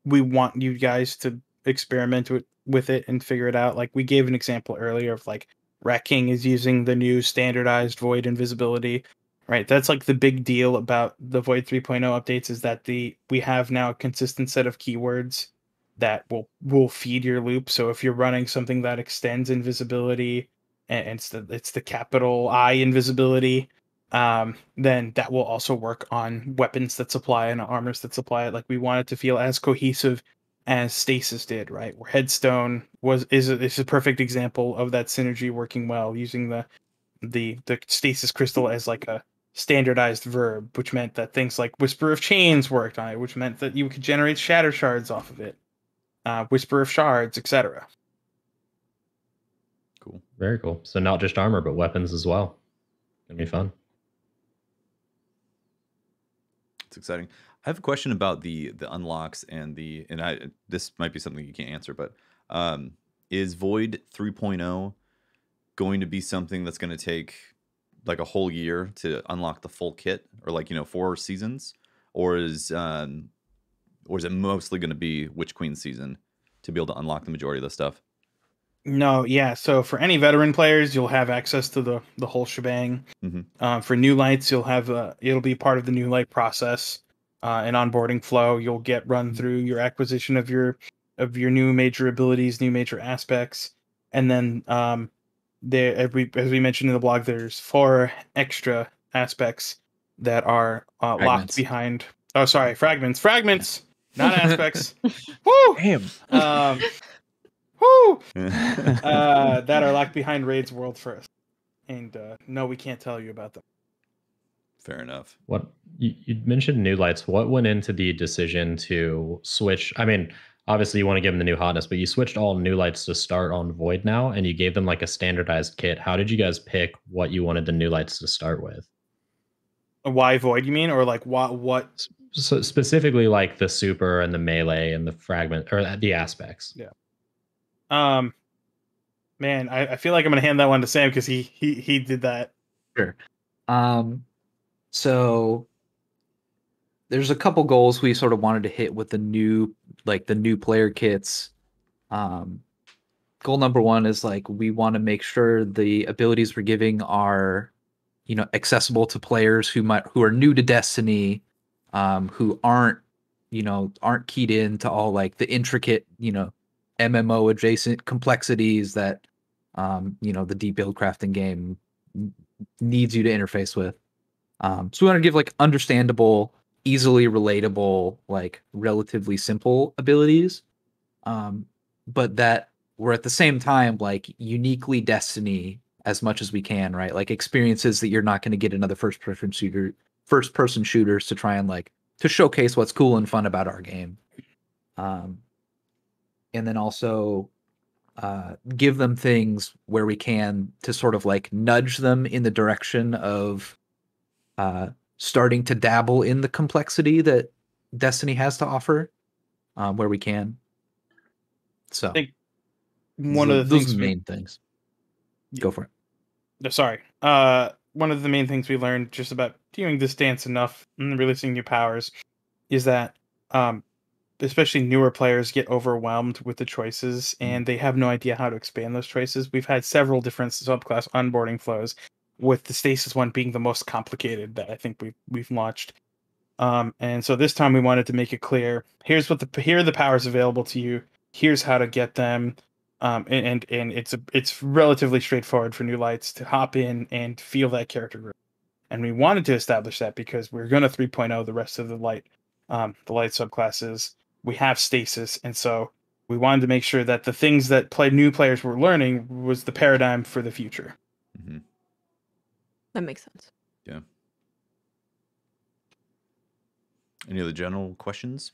we want you guys to experiment with it and figure it out. Like we gave an example earlier of like Rat King is using the new standardized Void invisibility. Right, that's like the big deal about the Void 3.0 updates is that we have now a consistent set of keywords that will feed your loop. So if you're running something that extends invisibility and it's the capital I invisibility, then that will also work on weapons that supply and armors that supply it. Like we want it to feel as cohesive as Stasis did, right? Where Headstone is a perfect example of that synergy working well, using the Stasis crystal as like a standardized verb, which meant that things like Whisper of Chains worked on it, which meant that you could generate shatter shards off of it, Whisper of Shards, etc. Cool. Very cool. So not just armor, but weapons as well. Gonna be fun. It's exciting. I have a question about the unlocks and this might be something you can't answer, but is Void 3.0 going to be something that's going to take like a whole year to unlock the full kit, or like 4 seasons, or is it mostly going to be Witch Queen season to be able to unlock the majority of the stuff? No, yeah. So for any veteran players, you'll have access to the whole shebang. For new lights, you'll have it'll be part of the new light process and onboarding flow. You'll get run through your acquisition of your new major abilities, new major aspects, and then there, as we mentioned in the blog, there's 4 extra aspects that are locked behind. Oh, sorry, fragments, not aspects. Woo! Damn. Woo! That are locked behind Raid's World First, and no, we can't tell you about them. Fair enough. What you mentioned new lights. What went into the decision to switch? I mean, obviously you want to give them the new hotness, but you switched all new lights to start on Void now, and you gave them like a standardized kit. How did you guys pick what you wanted the new lights to start with? Why Void, you mean? Or like what? So specifically like the super and the melee and the fragment, or the aspects. Yeah. Man, I feel like I'm gonna hand that one to Sam because he did that. Sure. So there's a couple goals we sort of wanted to hit with the new player kits. Goal number 1 is like we want to make sure the abilities we're giving are, accessible to players who are new to Destiny, who aren't keyed into all like the intricate, MMO adjacent complexities that the deep build crafting game needs you to interface with. So we want to give like understandable, easily relatable, like relatively simple abilities, but that we're at the same time like uniquely Destiny as much as we can, right? Like experiences that you're not going to get in other first person shooters to try and like to showcase what's cool and fun about our game. And then also give them things where we can to sort of like nudge them in the direction of starting to dabble in the complexity that Destiny has to offer, where we can. So I think one of the those things are the main things. Go for it. No, sorry. One of the main things we learned just about doing this dance enough and releasing new powers is that especially newer players get overwhelmed with the choices and they have no idea how to expand those choices. We've had several different subclass onboarding flows, with the Stasis one being the most complicated that I think we've launched. And so this time we wanted to make it clear: here are the powers available to you. Here's how to get them. And it's relatively straightforward for new lights to hop in and feel that character growth. And we wanted to establish that because we're going to 3.0 the rest of the light subclasses. We have stasis, and so we wanted to make sure that the things that new players were learning was the paradigm for the future. Mm-hmm. That makes sense. Yeah. Any other general questions?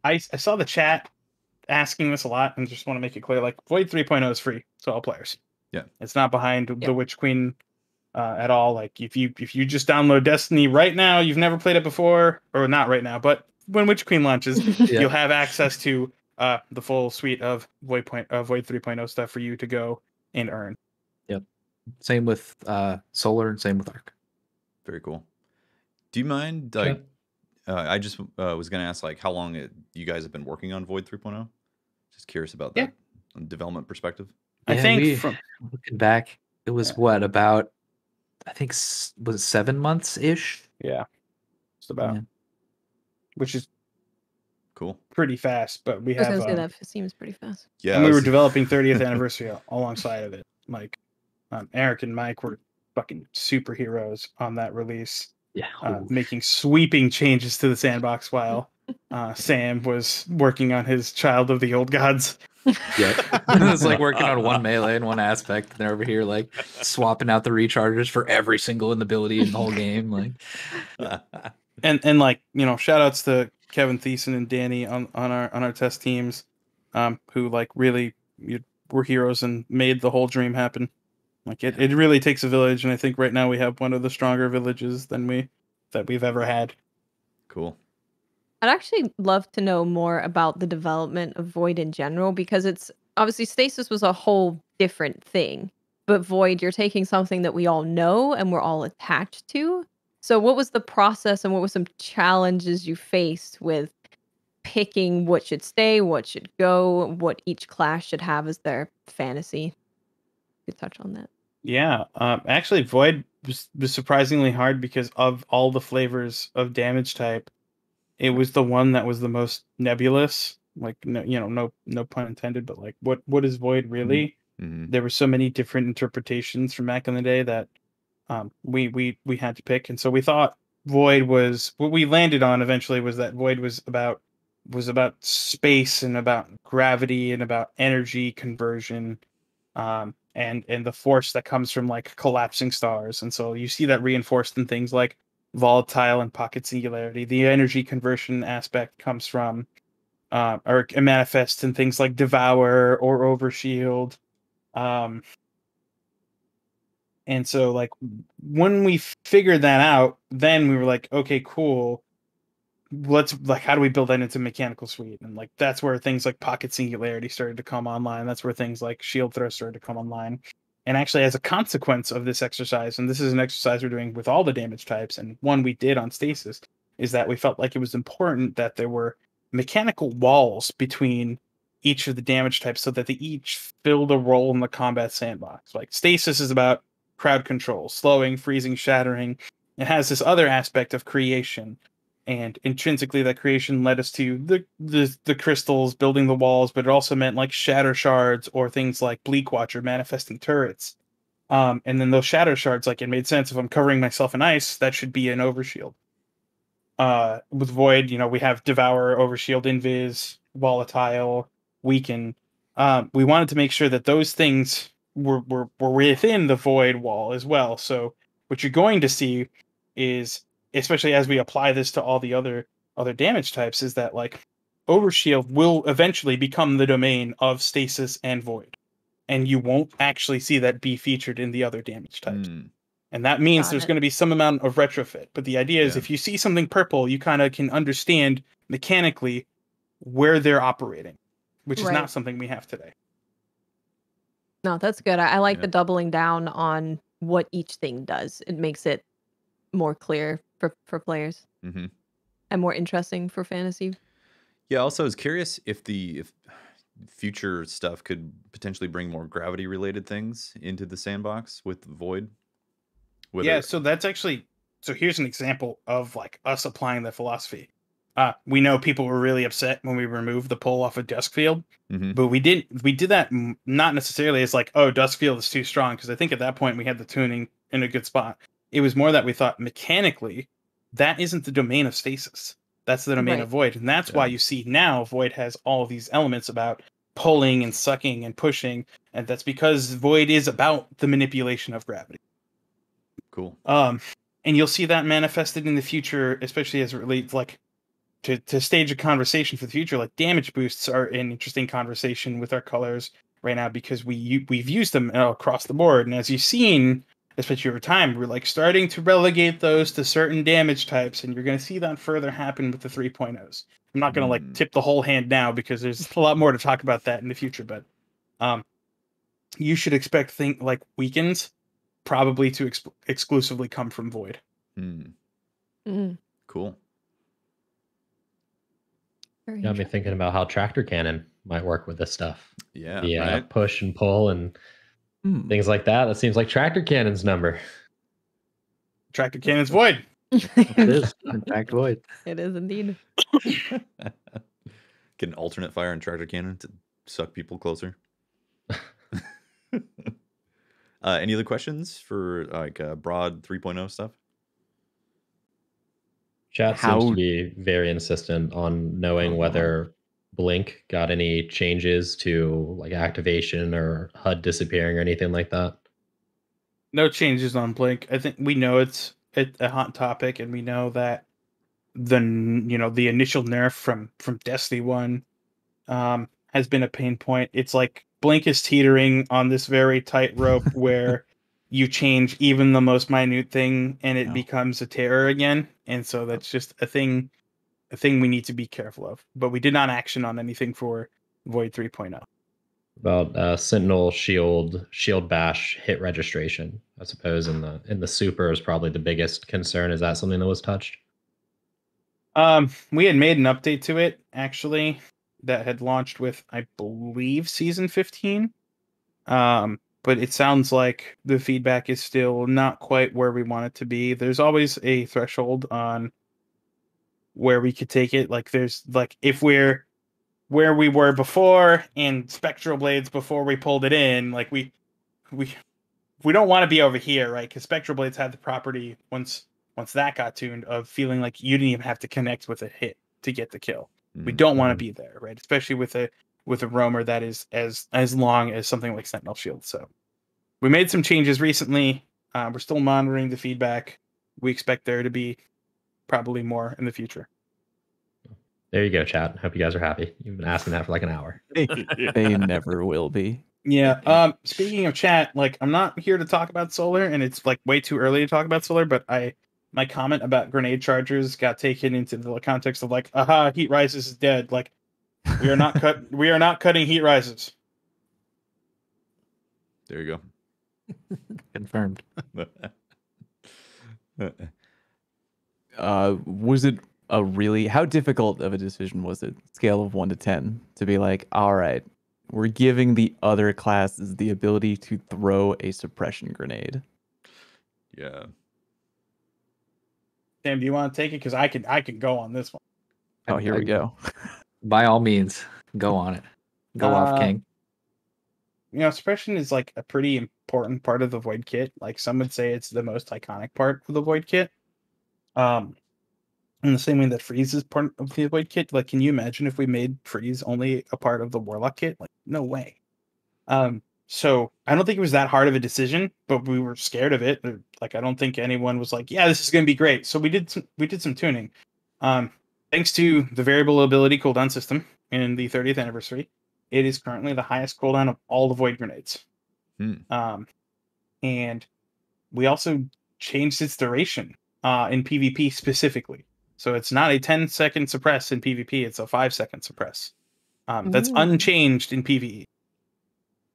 I saw the chat asking this a lot, and just want to make it clear, like, Void 3.0 is free to all players. Yeah. It's not behind the Witch Queen at all. Like, if you just download Destiny right now, you've never played it before, or not right now, but when Witch Queen launches, you'll have access to the full suite of Void 3.0 stuff for you to go and earn. Yep. Same with Solar and same with Arc. Very cool. Do you mind, like, I just was going to ask, like, how long you guys have been working on Void 3.0? Just curious about that development perspective. I think from looking back, it was about, I think, was it 7 months ish? Yeah, just about. Which is cool, pretty fast. But we I was have. gonna say that seems pretty fast. Yeah, and we were developing 30th anniversary alongside of it. Like, Eric and Mike were fucking superheroes on that release. Yeah, making sweeping changes to the sandbox while Sam was working on his Child of the Old Gods. Yeah, it's like working on one melee in one aspect, and they're over here like swapping out the rechargers for every single ability in the whole game. Like, and like, you know, shout outs to Kevin Thiessen and Danny on our test teams, who like really were heroes and made the whole dream happen. Like it really takes a village, and I think right now we have one of the stronger villages than we've ever had. Cool. I'd actually love to know more about the development of Void in general, because it's obviously Stasis was a whole different thing, but Void, you're taking something that we all know and we're all attached to. So what was the process and what were some challenges you faced with picking what should stay, what should go, what each class should have as their fantasy? You could touch on that. Yeah, actually Void was surprisingly hard because of all the flavors of damage type. It was the one that was the most nebulous. Like, no pun intended, but like, what is Void really? Mm-hmm. There were so many different interpretations from back in the day that we had to pick, and so we thought Void was what we landed on. Eventually, was that Void was about space and about gravity and about energy conversion, and the force that comes from like collapsing stars. And so you see that reinforced in things like Volatile and Pocket Singularity. The energy conversion aspect comes from or manifests in things like Devour or Overshield. And so like when we figured that out, then we were like, okay, cool. Let's like, how do we build that into Mechanical Suite? And like that's where things like Pocket Singularity started to come online. That's where things like Shield Throw started to come online. And actually, as a consequence of this exercise, and this is an exercise we're doing with all the damage types, and one we did on Stasis, is that we felt like it was important that there were mechanical walls between each of the damage types so that they each filled a role in the combat sandbox. Like Stasis is about crowd control, slowing, freezing, shattering. It has this other aspect of creation. And intrinsically, that creation led us to the crystals, building the walls, but it also meant like shatter shards or things like Bleakwatcher manifesting turrets. And then those shatter shards, like it made sense. If I'm covering myself in ice, that should be an overshield. With Void, we have Devour, Overshield, Invis, Volatile, Weaken. We wanted to make sure that those things were within the Void wall as well. So what you're going to see is, especially as we apply this to all the other damage types, is that like Overshield will eventually become the domain of Stasis and Void, and you won't actually see that be featured in the other damage types. And that means there's going to be some amount of retrofit. But the idea is if you see something purple, you kind of can understand mechanically where they're operating, which is not something we have today. No, that's good. I like the doubling down on what each thing does. It makes it more clear for players and more interesting for fantasy. Yeah, also I was curious if future stuff could potentially bring more gravity related things into the sandbox with Void. So that's actually, so here's an example of like us applying that philosophy. We know people were really upset when we removed the pull off of Duskfield, but we did that not necessarily as like, oh, Duskfield is too strong, because I think at that point we had the tuning in a good spot. It was more that we thought mechanically that isn't the domain of stasis. That's the domain Right. of void. And that's why you see now void has all of these elements about pulling and sucking and pushing. And that's because void is about the manipulation of gravity. Cool. And you'll see that manifested in the future, especially as it relates like to stage a conversation for the future. Like damage boosts are an interesting conversation with our colors right now because we've used them across the board. And as you've seen, especially over time, we're like starting to relegate those to certain damage types, and you're going to see that further happen with the 3.0s. I'm not going to like tip the whole hand now because there's a lot more to talk about that in the future, but you should expect things like weakens probably to exclusively come from void. Cool. Very Got me thinking about how tractor cannon might work with this stuff. Yeah. The Right. push and pull and things like that. That seems like tractor cannon's number. Tractor cannon's void. It is, in fact, void. It is indeed. Get an alternate fire and tractor cannon to suck people closer. Any other questions for like broad 3.0 stuff? Chat seems to be very insistent on knowing whether Blink got any changes to like activation or HUD disappearing or anything like that. No changes on Blink. I think we know it's a hot topic, and we know that the initial nerf from Destiny 1 has been a pain point. It's like Blink is teetering on this very tight rope where you change even the most minute thing and it becomes a terror again. And so that's just a thing we need to be careful of. But we did not action on anything for Void 3.0. About Sentinel shield bash hit registration, I suppose in the super is probably the biggest concern. Is that something that was touched? We had made an update to it actually that had launched with, I believe, season 15. But it sounds like the feedback is still not quite where we want it to be. There's always a threshold on where we could take it. Like there's like if we're where we were before and Spectral Blades before we pulled it in, like we don't want to be over here, right? Because Spectral Blades had the property once that got tuned of feeling like you didn't even have to connect with a hit to get the kill. We don't want to be there, right? Especially with a roamer that is as long as something like Sentinel Shield. So we made some changes recently. We're still monitoring the feedback. We expect there to be probably more in the future. There you go, chat. Hope you guys are happy. You've been asking that for like an hour. They never will be. Yeah. Speaking of chat, like I'm not here to talk about solar, and it's like way too early to talk about solar, but my comment about grenade chargers got taken into the context of like, aha, heat rises is dead. Like we are not cutting heat rises. There you Confirmed. go. Was it how difficult of a decision was it, scale of 1 to 10, to be like, all right, we're giving the other classes the ability to throw a suppression grenade? Yeah. Sam, do you want to take it? Because I could go on this one. Oh, here we go. By all means, go on it. Go off, King. Suppression is like a pretty important part of the Void kit. Like some would say it's the most iconic part of the Void kit. In the same way that Freeze is part of the Void kit. Like, can you imagine if we made Freeze only a part of the Warlock kit? Like, no way. So I don't think it was that hard of a decision, but we were scared of it. Like, I don't think anyone was like, yeah, this is going to be great. So we did some tuning. Thanks to the variable ability cooldown system in the 30th anniversary, it is currently the highest cooldown of all the Void grenades. And we also changed its duration in PvP specifically. So it's not a 10-second suppress in PvP, it's a 5-second suppress. That's unchanged in PvE.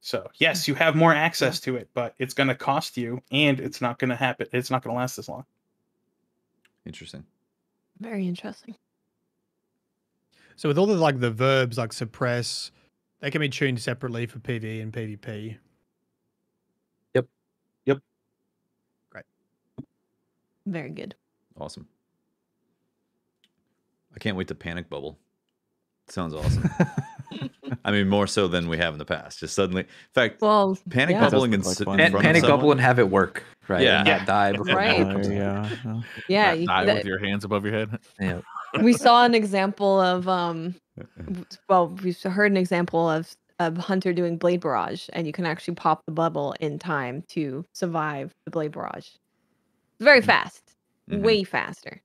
So yes, you have more access to it, but it's going to cost you, and it's not going to happen. It's not going to last as long. Interesting. Very interesting. So with all the verbs like suppress, they can be tuned separately for PvE and PvP. Yep. Great. Very good. Awesome. I can't wait to panic bubble. Sounds awesome. I mean, more so than we have in the past. Just suddenly, in fact, Well, panic yeah. bubbling That and does sit look in like front fun. of Panic bubble someone. and have it work, right? Yeah. And not die before Right. the comes out. Yeah. Yeah, Not die with your hands above your head. Yeah. we saw an example of well, we heard an example of Hunter doing blade barrage, and you can actually pop the bubble in time to survive the blade barrage. It's very fast, Mhm. way faster.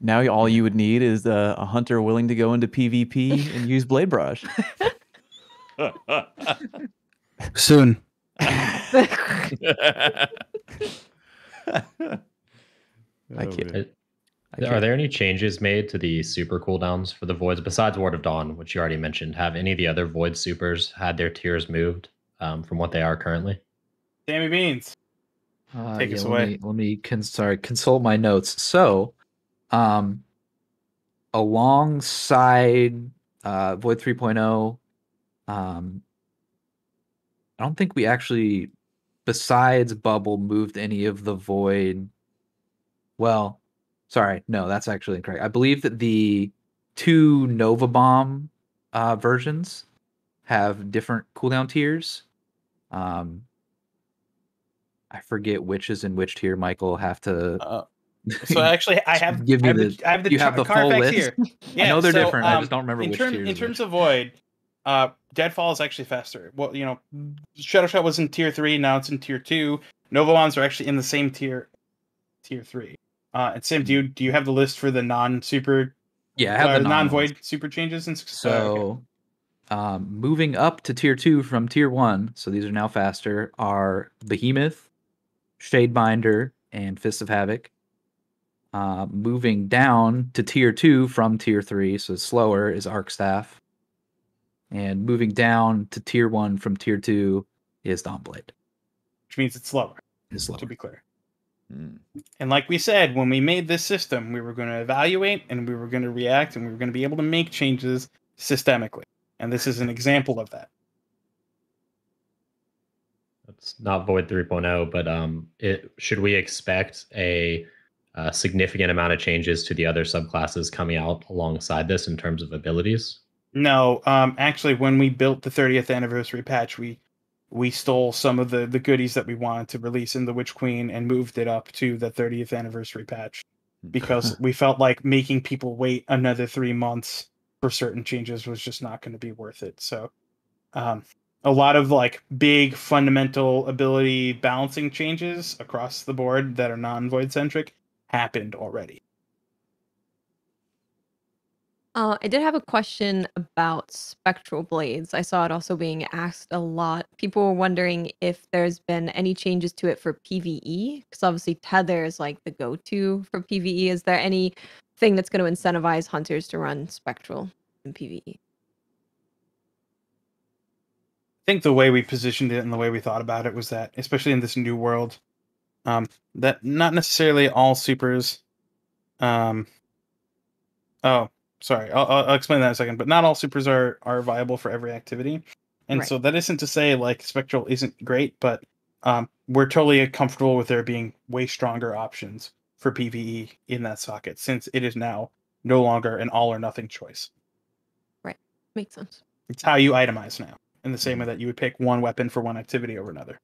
Now all you would need is a hunter willing to go into PvP and use Blade Brush. Soon. I kid. Are there any changes made to the super cooldowns for the voids besides Ward of Dawn, which you already mentioned? Have any of the other void supers had their tiers moved from what they are currently? Sammy Beans. Take us away. Let me consult my notes. So, alongside Void 3.0, I don't think we actually, besides Bubble, moved any of the Void. Well, sorry, no, that's actually incorrect. I believe that the 2 Nova Bomb versions have different cooldown tiers. I forget which is in which tier. Michael, have to. So actually, I have Give me I have the you have the full Carfax list? here. I know they're so, different. I just don't remember in which term, tier. in terms of Void, Deadfall is actually faster. Well, you know, Shadow Shot was in tier 3, now it's in tier 2. Nova Bombs are actually in the same tier 3. And Sim, do you have the list for the non-super? Yeah, I have the non-void super changes and so. Moving up to tier 2 from tier 1, so these are now faster, are Behemoth, Shadebinder, and Fist of Havoc. Moving down to tier 2 from tier 3, so slower, is Arcstaff. And moving down to tier 1 from tier 2 is Dawnblade. which means it's slower. It's slower. To be clear. Mm. And like we said, when we made this system, we were going to evaluate and we were going to react and we were going to be able to make changes systemically. And this is an example of that. It's not Void 3.0, but should we expect a significant amount of changes to the other subclasses coming out alongside this in terms of abilities? No, actually, when we built the 30th anniversary patch, we stole some of the goodies that we wanted to release in the Witch Queen and moved it up to the 30th anniversary patch because we felt like making people wait another 3 months for certain changes was just not going to be worth it. So a lot of like big fundamental ability balancing changes across the board that are non-void centric happened already. I did have a question about spectral blades. I saw it also being asked a lot. People were wondering if there's been any changes to it for PvE, because obviously Tether is like the go-to for PvE. Is there anything that's going to incentivize hunters to run spectral in PvE? I think the way we positioned it and the way we thought about it was that, especially in this new world, that not necessarily all supers. Sorry, I'll explain that in a second. But not all supers are viable for every activity, and Right. so that isn't to say like spectral isn't great, but we're totally comfortable with there being way stronger options for PvE in that socket, since it is now no longer an all or nothing choice. Makes sense. It's how you itemize now, in the same way that you would pick one weapon for one activity over another.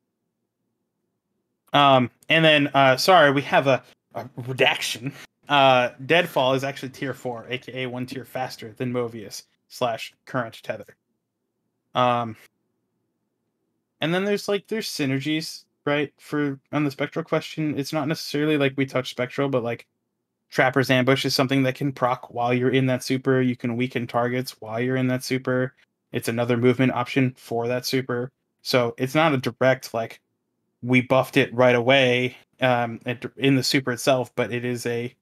And then, sorry, we have a redaction. Deadfall is actually tier 4, aka 1 tier faster than Movius / current Tether. And then there's synergies, right? On the spectral question, it's not necessarily like we touch spectral, but like Trapper's Ambush is something that can proc while you're in that super. You can weaken targets while you're in that super. It's another movement option for that super. So it's not a direct like we buffed it right away in the super itself, but it is a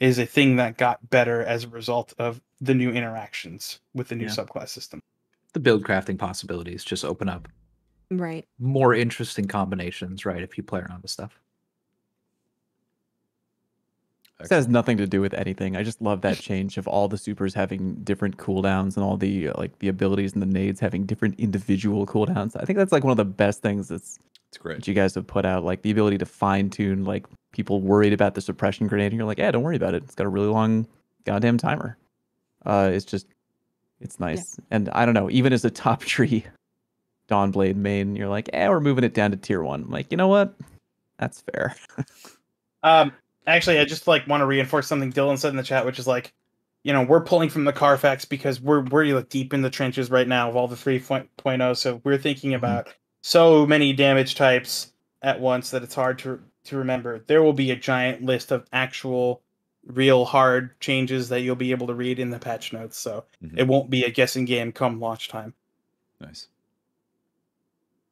thing that got better as a result of the new interactions with the new subclass system. The build crafting possibilities just open up Right. more interesting combinations, right? If you play around with stuff. This has nothing to do with anything. I just love that change of all the supers having different cooldowns and all the the abilities and the nades having different individual cooldowns. I think that's like one of the best things It's great. that you guys have put out. Like the ability to fine tune like people worried about the suppression grenade, and you're like, yeah, don't worry about it. It's got a really long goddamn timer. It's It's nice. And I don't know, even as a top tree Dawnblade main, you're like, we're moving it down to tier 1. I'm like, you know what? That's fair. Actually, I just want to reinforce something Dylan said in the chat, which is we're pulling from the Carfax because we're deep in the trenches right now of all the 3.0. So we're thinking about so many damage types at once that it's hard to remember. There will be a giant list of actual real hard changes that you'll be able to read in the patch notes. So it won't be a guessing game come launch time. Nice.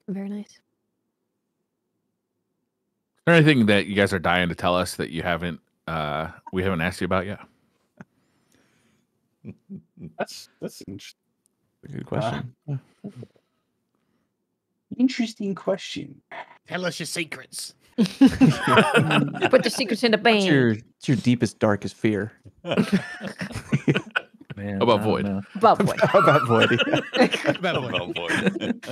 Very nice. Is there anything that you guys are dying to tell us that you haven't we haven't asked you about yet? That's interesting. A good question. Interesting question. Tell us your secrets. Put the secrets in the band. What's your deepest, darkest fear? Man, How about I don't Void? know. About Void. About Void. About Void.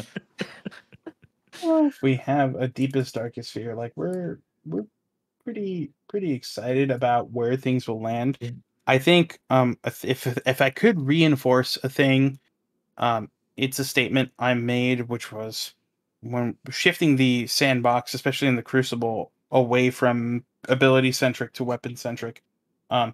Well, if we have a deepest, darkest fear, we're pretty excited about where things will land. Yeah. I think if I could reinforce a thing, it's a statement I made, which was when shifting the sandbox, especially in the Crucible, away from ability centric to weapon centric. I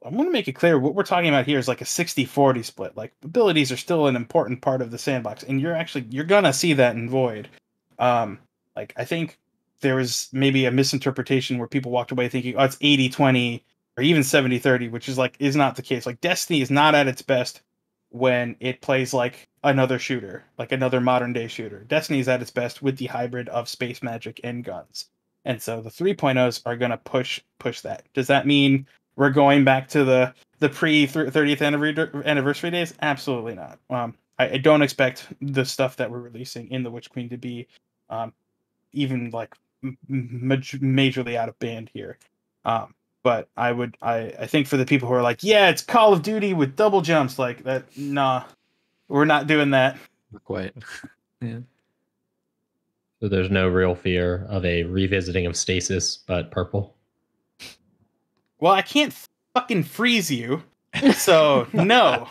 want to make it clear what we're talking about here is like a 60-40 split. Abilities are still an important part of the sandbox, and you're gonna see that in Void. I think there was maybe a misinterpretation where people walked away thinking, oh, it's 80-20 or even 70-30, which is not the case. Destiny is not at its best when it plays like another shooter, like another modern day shooter. Destiny is at its best with the hybrid of space magic and guns. And so the 3.0s are going to push that. Does that mean we're going back to the pre 30th anniversary days? Absolutely not. I don't expect the stuff that we're releasing in the Witch Queen to be even majorly out of band here. But I think for the people who are like, yeah, it's Call of Duty with double jumps like that, nah, we're not doing that. Not quite. Yeah. So there's no real fear of a revisiting of Stasis, but purple. Well, I can't fucking freeze you, so no.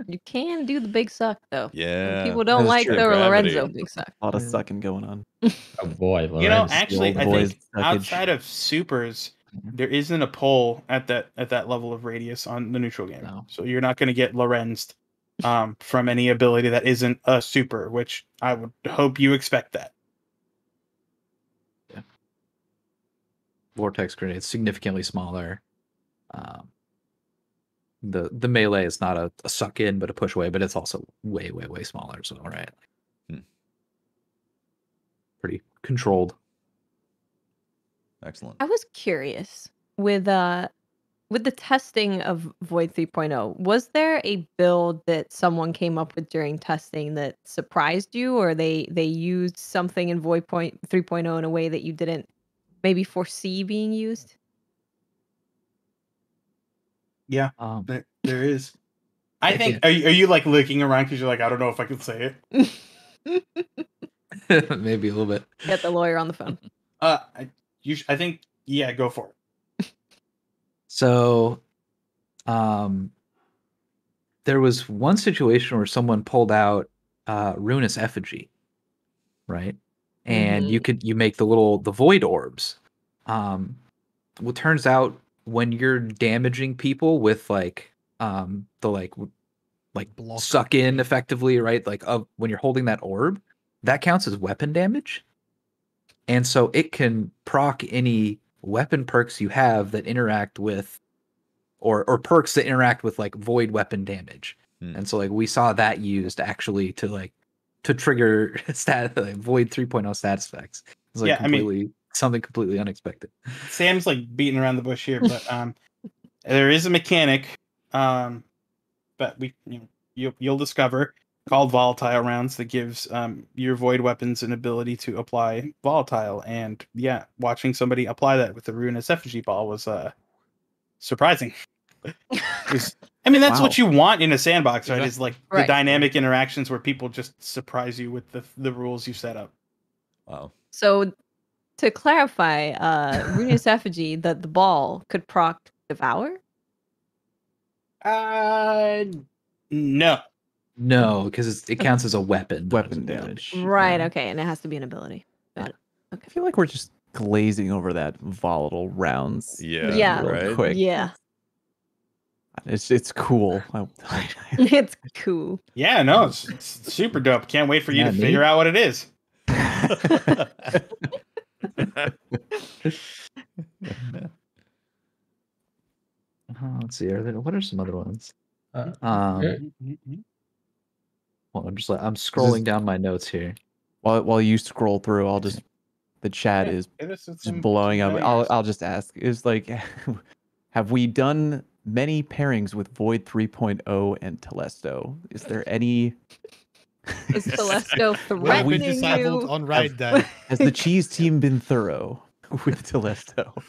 You can do the big suck though. Yeah. People don't That's like true. the Gravity. Lorenzo big suck. A lot of sucking going on. Oh boy, You know, Lorenz. actually, old I boys think suckage. outside of supers, there isn't a pull at that level of radius on the neutral game. No. So you're not going to get Lorenz from any ability that isn't a super, which I would hope you expect that. Yeah. Vortex grenade significantly smaller. The melee is not a suck in, but a push away, but it's also way smaller. So all right, pretty controlled. Excellent. I was curious with the testing of Void 3.0, was there a build that someone came up with during testing that surprised you, or they used something in Void 3.0 in a way that you didn't maybe foresee being used? Yeah, Um, there is. I Yeah. think. Are you looking around because you're like, I don't know if I can say it. maybe a little bit. Get the lawyer on the phone. I think. Yeah, go for it. So, there was one situation where someone pulled out Ruinous Effigy, right? And you make the void orbs. Well, turns out when you're damaging people with the Block. suck in effectively, right? When you're holding that orb, that counts as weapon damage. And so it can proc any weapon perks you have that interact with or perks that interact with void weapon damage. And so we saw that used actually to trigger void 3.0 status effects. It's something completely unexpected. Sam's beating around the bush here, but there is a mechanic, but you'll discover called volatile rounds that gives your void weapons an ability to apply volatile. And yeah, watching somebody apply that with the Ruinous Effigy ball was surprising. That's Wow. what you want in a sandbox, right? Yeah. Is the Right. dynamic interactions where people just surprise you with the rules you set up. Wow. So to clarify, Ruinous Effigy, the ball could proc Devour? No. No, because it counts as a weapon. not as Weapon a build. damage. Right. Yeah. Okay, and it has to be an ability. Got it. I feel like we're just glazing over that volatile rounds. Yeah, Yeah. real right? quick. Yeah, It's cool. it's cool. Yeah, no, it's super dope. Can't wait for you Yeah, to neat. figure out what it is. Let's see. What are some other ones? Uh, Well, I'm scrolling down my notes here. while you scroll through, I'll just the chat Yeah, is hit us with just some blowing up. bangers. I'll just ask: is like, have we done many pairings with Void 3.0 and Telesto? Is there any? Is Telesto We've threatening been disabled you? on raid day. Has the cheese team been thorough with Telesto?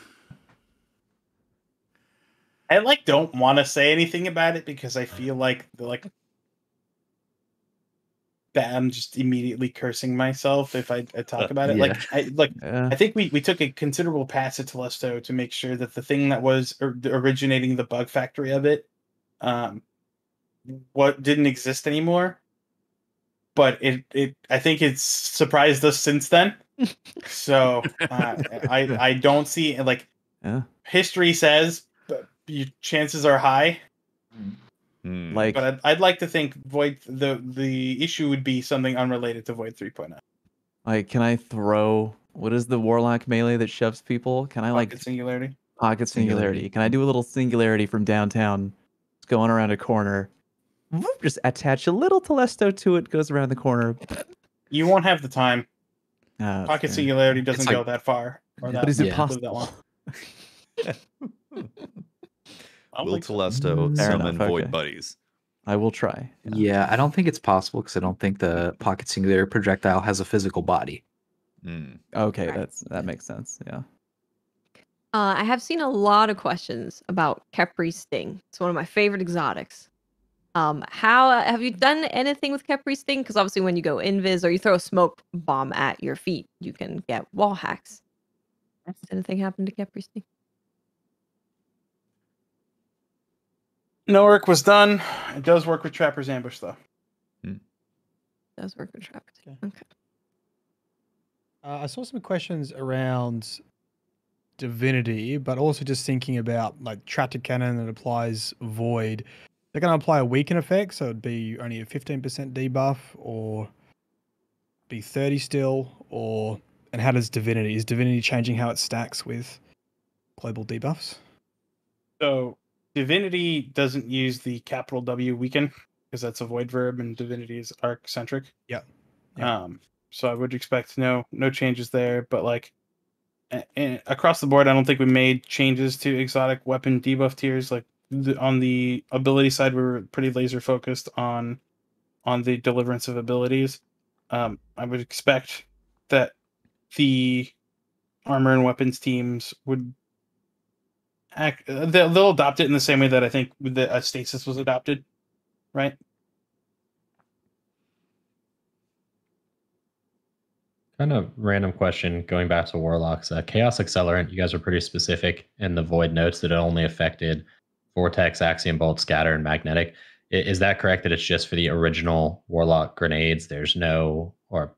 I don't want to say anything about it because I feel like that I'm just immediately cursing myself if I talk about it. Yeah. I think we took a considerable pass at Telesto to make sure that the thing that was originating the bug factory of it, what didn't exist anymore. But I think it's surprised us since then. So I don't see Yeah. history says chances are high. Like, But I'd like to think Void the issue would be something unrelated to Void 3.0. like, can I throw? What is the Warlock melee that shoves people? Can I Pocket Singularity. pocket Singularity. singularity? Can I do a little singularity from downtown? It's going around a corner. Whoop, just attach a little Telesto to it. Goes around the corner. You won't have the time. Ah, that's Pocket fair. Singularity doesn't It's go like- that far. Or that, But is it Yeah. live that possible? long. I don't Will think so. Telesto Fair summon enough, Void okay. Buddies? I will try. Yeah, I don't think it's possible because I don't think the pocket singular projectile has a physical body. Mm. Okay, that makes sense. Yeah. I have seen a lot of questions about Khepri Sting. It's one of my favorite exotics. How have you done anything with Khepri Sting? Because obviously, when you go invis or you throw a smoke bomb at your feet, you can get wall hacks. Has anything happened to Khepri Sting? No work was done. It does work with Trapper's Ambush though. Does work with trappers. Okay. Okay. I saw some questions around Divinity, but also just thinking about like Tractor Cannon that applies Void. They're going to apply a weaken effect, so it'd be only a 15% debuff, or be 30 still, or and how does Divinity? Is Divinity changing how it stacks with global debuffs? So Divinity doesn't use the capital W weaken because that's a void verb and Divinity is arc centric. Yeah. So I would expect no changes there, but across the board, I don't think we made changes to exotic weapon debuff tiers. On the ability side, we were pretty laser focused on the deliverance of abilities. I would expect that the armor and weapons teams would they'll adopt it in the same way that I think the stasis was adopted, right? Kind of random question going back to Warlocks. Chaos Accelerant, you guys are pretty specific in the Void notes that it only affected Vortex, Axiom Bolt, Scatter, and Magnetic. Is that correct that it's just for the original Warlock grenades? There's no, or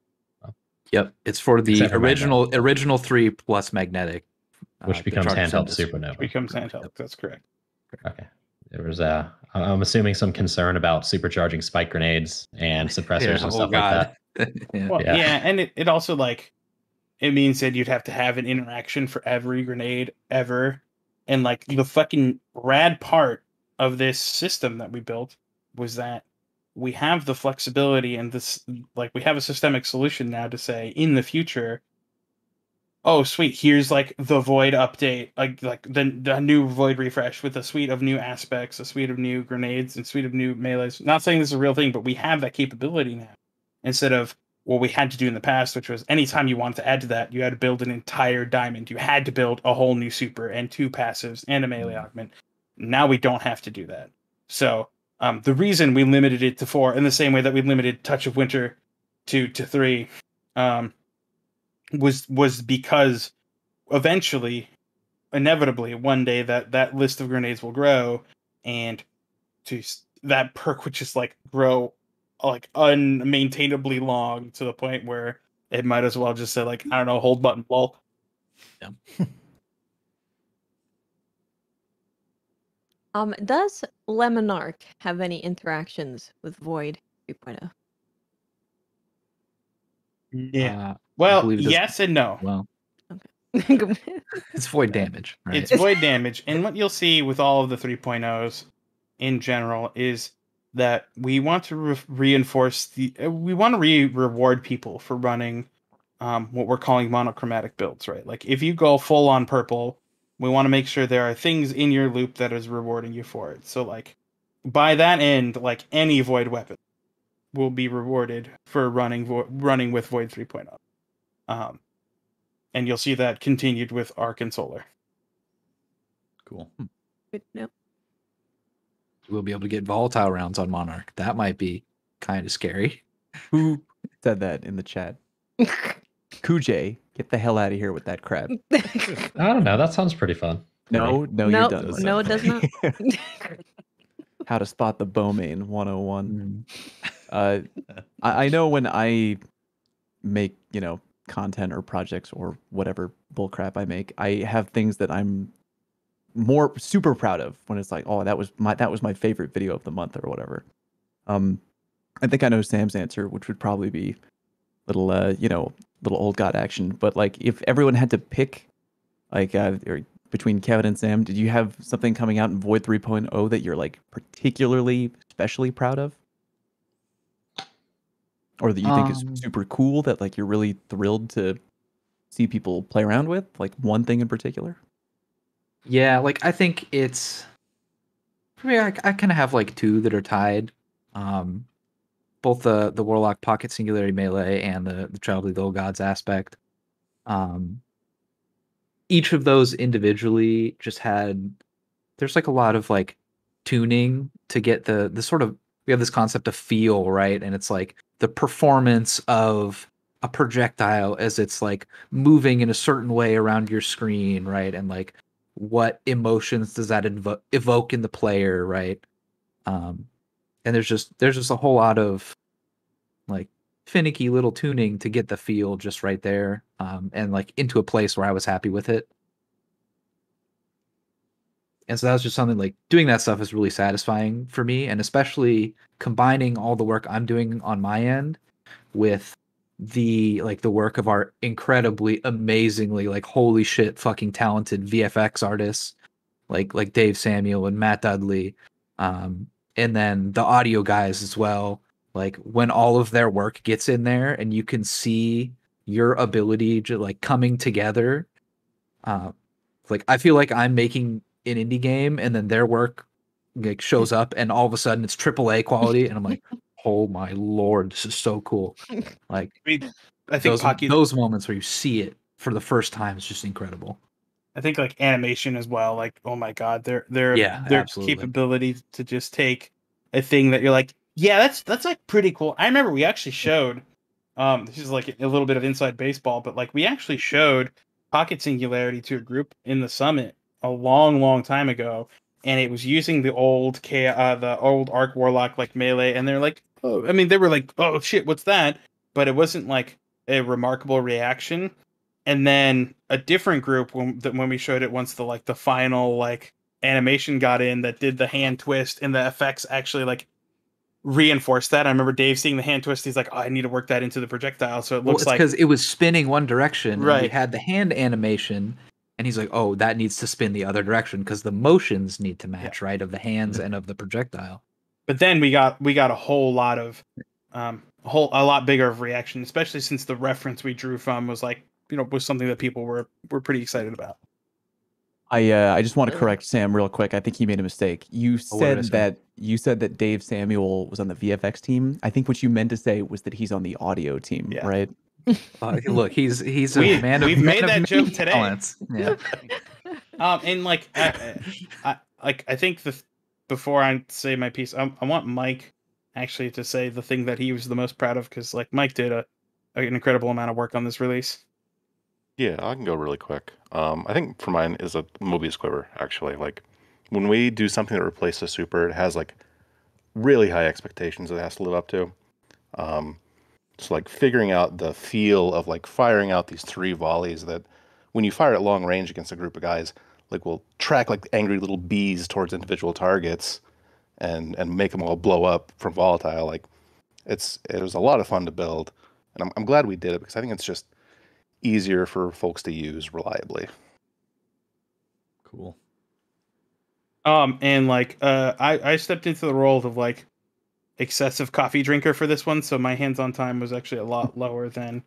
Yep, it's for the Except for original 3 plus magnetic, which the becomes Charged handheld Synthesis. supernova. Becomes handheld. That's correct. Okay. There was I'm assuming some concern about supercharging spike grenades and suppressors and stuff like that. Yeah. Well, Yeah. yeah, and it also it means that you'd have to have an interaction for every grenade ever, and the fucking rad part of this system that we built was that we have the flexibility and this we have a systemic solution now to say in the future, oh sweet, here's the void update, the new void refresh with a suite of new aspects, a suite of new grenades, and suite of new melees. Not saying this is a real thing, but we have that capability now. Instead of what we had to do in the past, which was anytime you wanted to add to that, you had to build an entire diamond. You had to build a whole new super and 2 passives and a melee augment. Now we don't have to do that. So the reason we limited it to 4, in the same way that we limited Touch of Winter to 3, was because eventually, inevitably, one day that list of grenades will grow, and to that perk would just like grow like unmaintainably long to the point where it might as well just say like, I don't know, hold button lol. Does Lemonarch have any interactions with Void 3.0? Yeah. I Well, believe it does- yes and no. Well, Okay. it's void damage, right? It's void damage. And what you'll see with all of the 3.0s in general is that we want to reinforce we want to reward people for running what we're calling monochromatic builds, right? Like if you go full on purple, we want to make sure there are things in your loop that is rewarding you for it. So like by that end, like any void weapon will be rewarded for running with Void 3.0. And you'll see that continued with Arc and Solar. Cool. Good to know. We'll be able to get volatile rounds on Monarch. That might be kind of scary. Who said that in the chat? Kujay, get the hell out of here with that crap. I don't know. That sounds pretty fun. No, you're No, done. no, it does not. How to spot the Bowmane 101. I know when I make, content or projects or whatever bullcrap I make, I have things that I'm more super proud of when it's like, oh, that was my favorite video of the month or whatever. I think I know Sam's answer, which would probably be little old god action. But like, if everyone had to pick, like, or between Kevin and Sam, did you have something coming out in Void 3.0 that you're like particularly especially proud of? Or that you think is super cool, that like you're really thrilled to see people play around with? Like one thing in particular? Yeah, like I think it's for me. I kind of have like two that are tied. Both the Warlock Pocket Singularity Melee and the Child of the Old Gods aspect. Each of those individually just had. There's like a lot of like tuning to get the sort of, we have this concept of feel, right? And it's like the performance of a projectile as it's like moving in a certain way around your screen, right? And like what emotions does that evoke in the player, right? And there's just a whole lot of like finicky little tuning to get the feel just right there, and like into a place where I was happy with it. And so that was just something like doing that stuff is really satisfying for me, and especially combining all the work I'm doing on my end with the work of our incredibly, amazingly, like holy shit, fucking talented VFX artists like Dave Samuel and Matt Dudley, and then the audio guys as well. Like when all of their work gets in there and you can see your ability to like coming together, like I feel like I'm making an indie game and then their work like shows up and all of a sudden it's AAA quality and I'm like, oh my lord, this is so cool. Like I think those moments where you see it for the first time is just incredible. I think like animation as well, like oh my god, their absolutely. capability to just take a thing that you're like, yeah, that's like pretty cool. I remember we actually showed this is like a little bit of inside baseball, but like we actually showed Pocket Singularity to a group in the summit a long time ago, and it was using the old Arc Warlock like melee, and they're like, oh, I mean, they were like, oh shit, what's that? But it wasn't like a remarkable reaction. And then a different group when we showed it once the final like animation got in that did the hand twist and the effects actually like reinforced that. I remember Dave seeing the hand twist. He's like, oh, I need to work that into the projectile. So it looks like because it was spinning one direction. Right. And we had the hand animation. And he's like, oh, that needs to spin the other direction because the motions need to match, right, of the hands and of the projectile. But then we got a whole lot of a lot bigger of reaction, especially since the reference we drew from was like, was something that people were pretty excited about. I just want to correct Sam real quick. I think he made a mistake. You said that Dave Samuel was on the VFX team. I think what you meant to say was that he's on the audio team, right? Look, he's a man of we've made man that of joke today. talents. Yeah. And like I think before I say my piece, I want Mike actually to say the thing that he was the most proud of, because like Mike did an incredible amount of work on this release. Yeah, I can go really quick. I think for mine is a Mobius Quiver, actually. Like when we do something that replaces super, it has like really high expectations it has to live up to. So like figuring out the feel of like firing out these 3 volleys that when you fire at long range against a group of guys, like will track like angry little bees towards individual targets and make them all blow up from volatile. Like it was a lot of fun to build, and I'm glad we did it because I think it's just easier for folks to use reliably. Cool. And like I stepped into the role of like excessive coffee drinker for this one, so my hands-on time was actually a lot lower than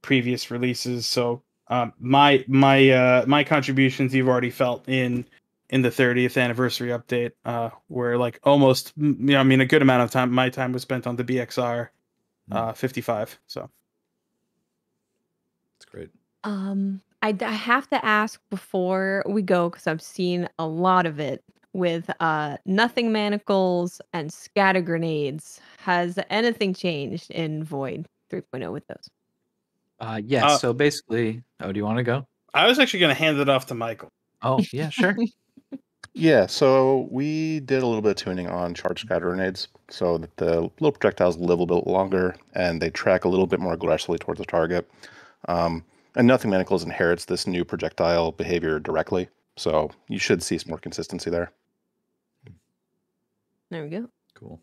previous releases. So my contributions you've already felt in the 30th anniversary update, where like almost, I mean, a good amount of time, my time was spent on the BXR 55. So That's great. I have to ask before we go, because I've seen a lot of it with nothing manacles and scatter grenades. Has anything changed in Void 3.0 with those? Yes. So basically, do you want to go? I was actually going to hand it off to Michael. Oh, yeah, sure. Yeah, so we did a little bit of tuning on charge scatter grenades so that the little projectiles live a little bit longer and they track a little bit more aggressively towards the target. And Nothing Manacles inherits this new projectile behavior directly, so you should see some more consistency there. There we go. Cool.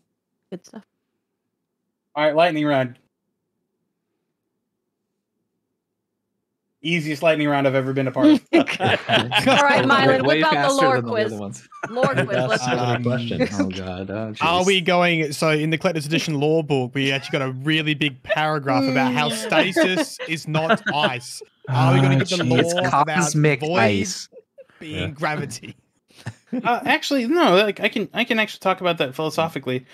Good stuff. All right, lightning round. Easiest lightning round I've ever been a part of. All right, Mylan, Way whip out the faster lore than the quiz. other ones. Lore quiz. Let's so go. many questions. Oh god. Are jeez. we going? So in the collector's edition lore book, we actually got a really big paragraph about how stasis is not ice. Are we going to get the It's lore about cosmic void ice. being gravity? Actually, no. Like I can actually talk about that philosophically.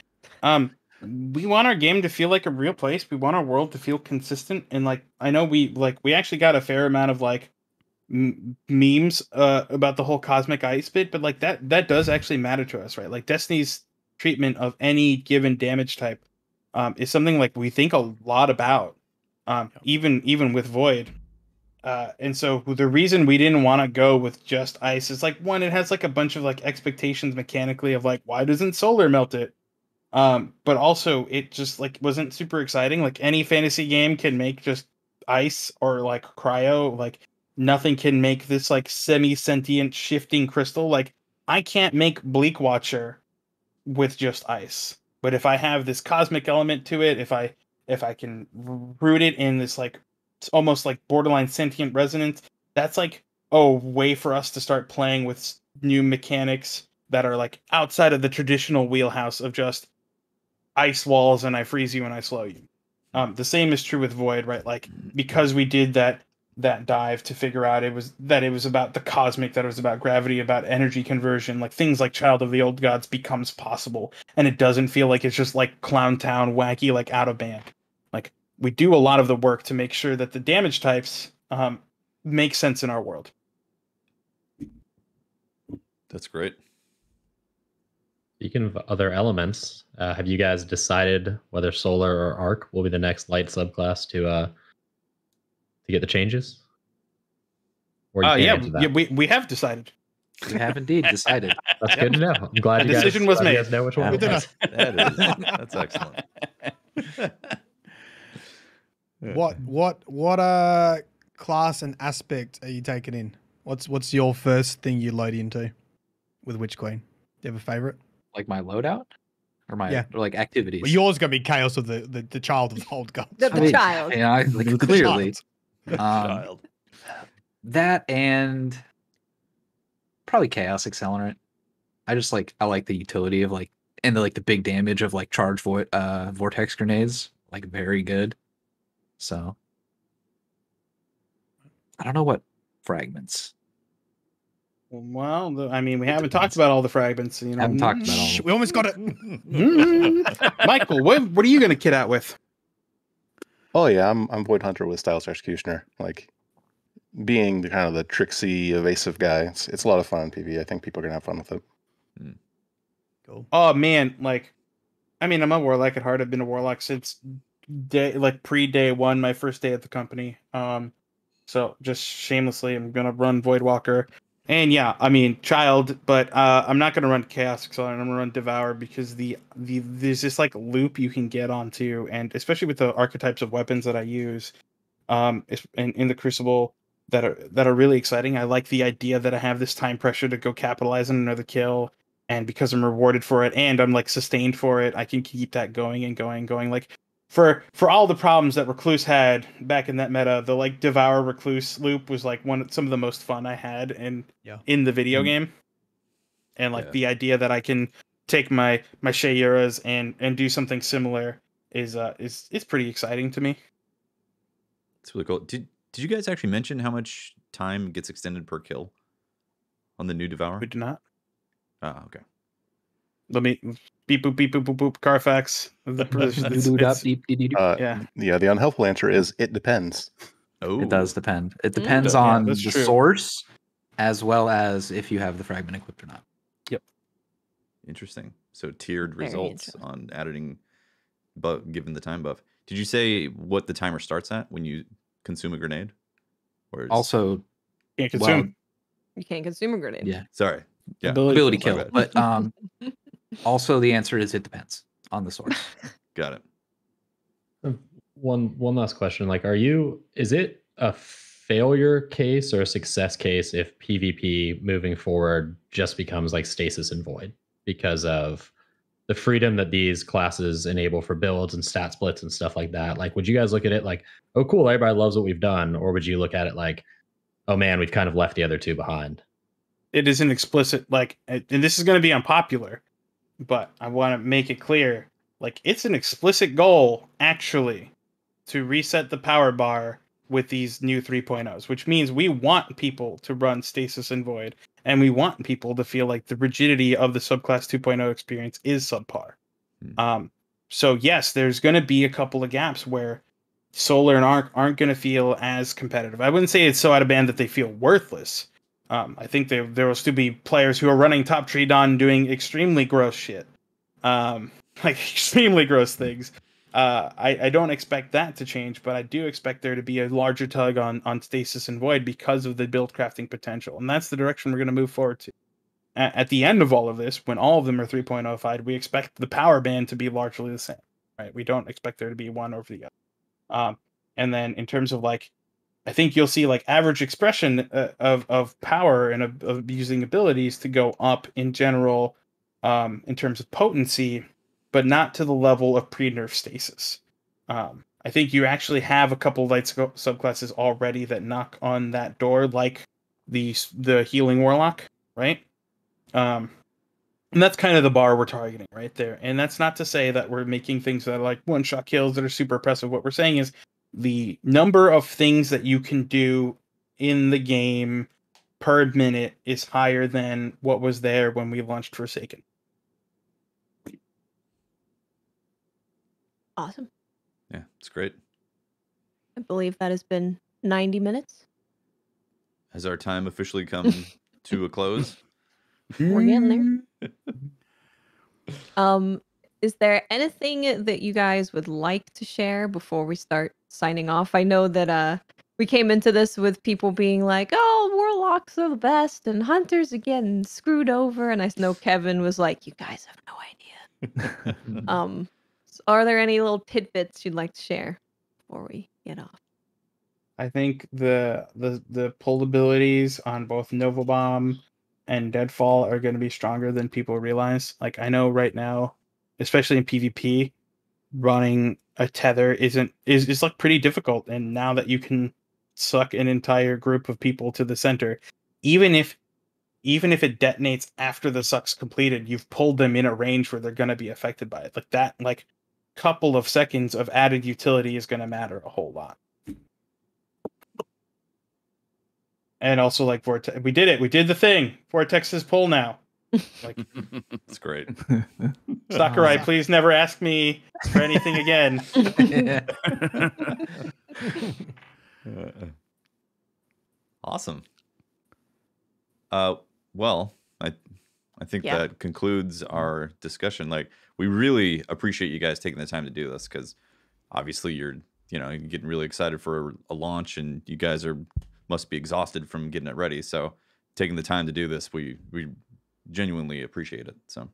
We want our game to feel like a real place. We want our world to feel consistent, and like I know we actually got a fair amount of like memes about the whole cosmic ice bit, but like that does actually matter to us, right? Like Destiny's treatment of any given damage type is something like we think a lot about, even with Void. And so the reason we didn't want to go with just ice is like, one, it has like a bunch of like expectations mechanically of like, why doesn't solar melt it? But also it just like wasn't super exciting. Like any fantasy game can make just ice or like cryo, like nothing can make this like semi-sentient shifting crystal. Like I can't make Bleak Watcher with just ice. But if I have this cosmic element to it, if I can root it in this like it's almost like borderline sentient resonance, that's like a way for us to start playing with new mechanics that are like outside of the traditional wheelhouse of just ice walls and I freeze you and I slow you. The same is true with Void, right? Like because we did that dive to figure out it was about the cosmic, that it was about gravity, about energy conversion, like things like Child of the Old Gods becomes possible, and it doesn't feel like it's just like Clown Town wacky, like out of band. Like we do a lot of the work to make sure that the damage types make sense in our world. That's great. Speaking of other elements, have you guys decided whether Solar or Arc will be the next light subclass to get the changes? Or you can't answer that? We have decided. We have indeed decided. That's good to know. I'm glad The you guys, decision was glad you made. guys know which one. Good it to is. That's excellent. What class and aspect are you taking in? What's your first thing you load into with Witch Queen? Do you have a favorite? Like my loadout? Or my Yeah. or like activities? Well, yours gonna be Chaos of the Child of the Old Gods. The child. Yeah, like The clearly. child. Child. That and probably Chaos Accelerant. I like the utility of like and the big damage of like charge vortex grenades. Like very good. So I don't know what fragments. Well, I mean, we haven't talked about all the fragments. You know, Haven't talked about all of Shh, them. we almost got it. Michael, what are you going to kid out with? Oh yeah, I'm Void Hunter with Styles Executioner. Like being the kind of the tricksy, evasive guy. It's a lot of fun in PvE. I think people are gonna have fun with it. Cool. Oh man, like, I mean, I'm a warlock at heart. I've been a warlock since pre-day one, my first day at the company. So just shamelessly, I'm gonna run Voidwalker. And yeah, I mean Child, but I'm not gonna run Chaos Accelerator. I'm gonna run Devour because there's this like loop you can get onto, and especially with the archetypes of weapons that I use, in the Crucible that are really exciting. I like the idea that I have this time pressure to go capitalize on another kill, and because I'm rewarded for it, and I'm like sustained for it, I can keep that going and going and going. Like for all the problems that Recluse had back in that meta, the like Devour Recluse loop was like some of the most fun I had in the video game. And like the idea that I can take my Shayuras and do something similar is pretty exciting to me. It's really cool. Did you guys actually mention how much time gets extended per kill on the new Devour? We do not. Oh, okay. Let me beep boop beep boop boop boop Carfax. Yeah, the unhelpful answer is it depends. Oh, It does depend. It depends Yeah, on that's the true. source, as well as if you have the fragment equipped or not. interesting. So tiered Very results interesting. on adding, but given the time buff. Did you say what the timer starts at when you consume a grenade? Or is- Also, Can't consume. You can't consume a grenade. yeah, sorry, yeah, ability My kill. bad. But also the answer is it depends on the source. got it. One last question. Like, is it a failure case or a success case if PvP moving forward just becomes like Stasis and Void because of the freedom that these classes enable for builds and stat splits and stuff like that? Like, would you guys look at it like, oh, cool, everybody loves what we've done? Or would you look at it like, oh man, we've kind of left the other two behind? It is an explicit and this is going to be unpopular, but I want to make it clear. Like, it's an explicit goal actually to reset the power bar with these new 3.0s, which means we want people to run Stasis and Void, and we want people to feel like the rigidity of the subclass 2.0 experience is subpar. So yes, there's going to be a couple of gaps where Solar and Arc aren't going to feel as competitive. I wouldn't say it's so out of band that they feel worthless. I think there will still be players who are running Top Tree Dawn doing extremely gross shit, like extremely gross things. I don't expect that to change, but I do expect there to be a larger tug on Stasis and Void because of the build crafting potential, and that's the direction we're going to move forward to. At the end of all of this, when all of them are 3.05, we expect the power band to be largely the same, right? We don't expect there to be one over the other. And then in terms of like, I think you'll see like average expression of power and of using abilities to go up in general, in terms of potency, but not to the level of pre-nerf Stasis. I think you actually have a couple of light subclasses already that knock on that door, like the Healing Warlock, right? And that's kind of the bar we're targeting right there. And that's not to say that we're making things that are like one-shot kills that are super oppressive. What we're saying is the number of things that you can do in the game per minute is higher than what was there when we launched Forsaken. Awesome. Yeah, it's great. I believe that has been 90 minutes. Has our time officially come to a close? We're getting there. Is there anything that you guys would like to share before we start signing off? I know that we came into this with people being like, "Oh, warlocks are the best, and hunters are getting screwed over." And I know Kevin was like, "You guys have no idea." So are there any little tidbits you'd like to share before we get off? I think the pull abilities on both Nova Bomb and Deadfall are going to be stronger than people realize. Like, I know right now, especially in PvP, running a tether is like pretty difficult. And now that you can suck an entire group of people to the center, even if it detonates after the suck's completed, you've pulled them in a range where they're going to be affected by it. Like that, like couple of seconds of added utility is going to matter a whole lot. And also, like, Vortex, we did it. We did the thing. Vortex's pull now. Like, It's great. Sakurai, please never ask me for anything again. Awesome. Well, I think Yeah. that concludes our discussion. Like, we really appreciate you guys taking the time to do this because obviously you're getting really excited for a launch, and you guys must be exhausted from getting it ready. So taking the time to do this. We genuinely appreciate it. So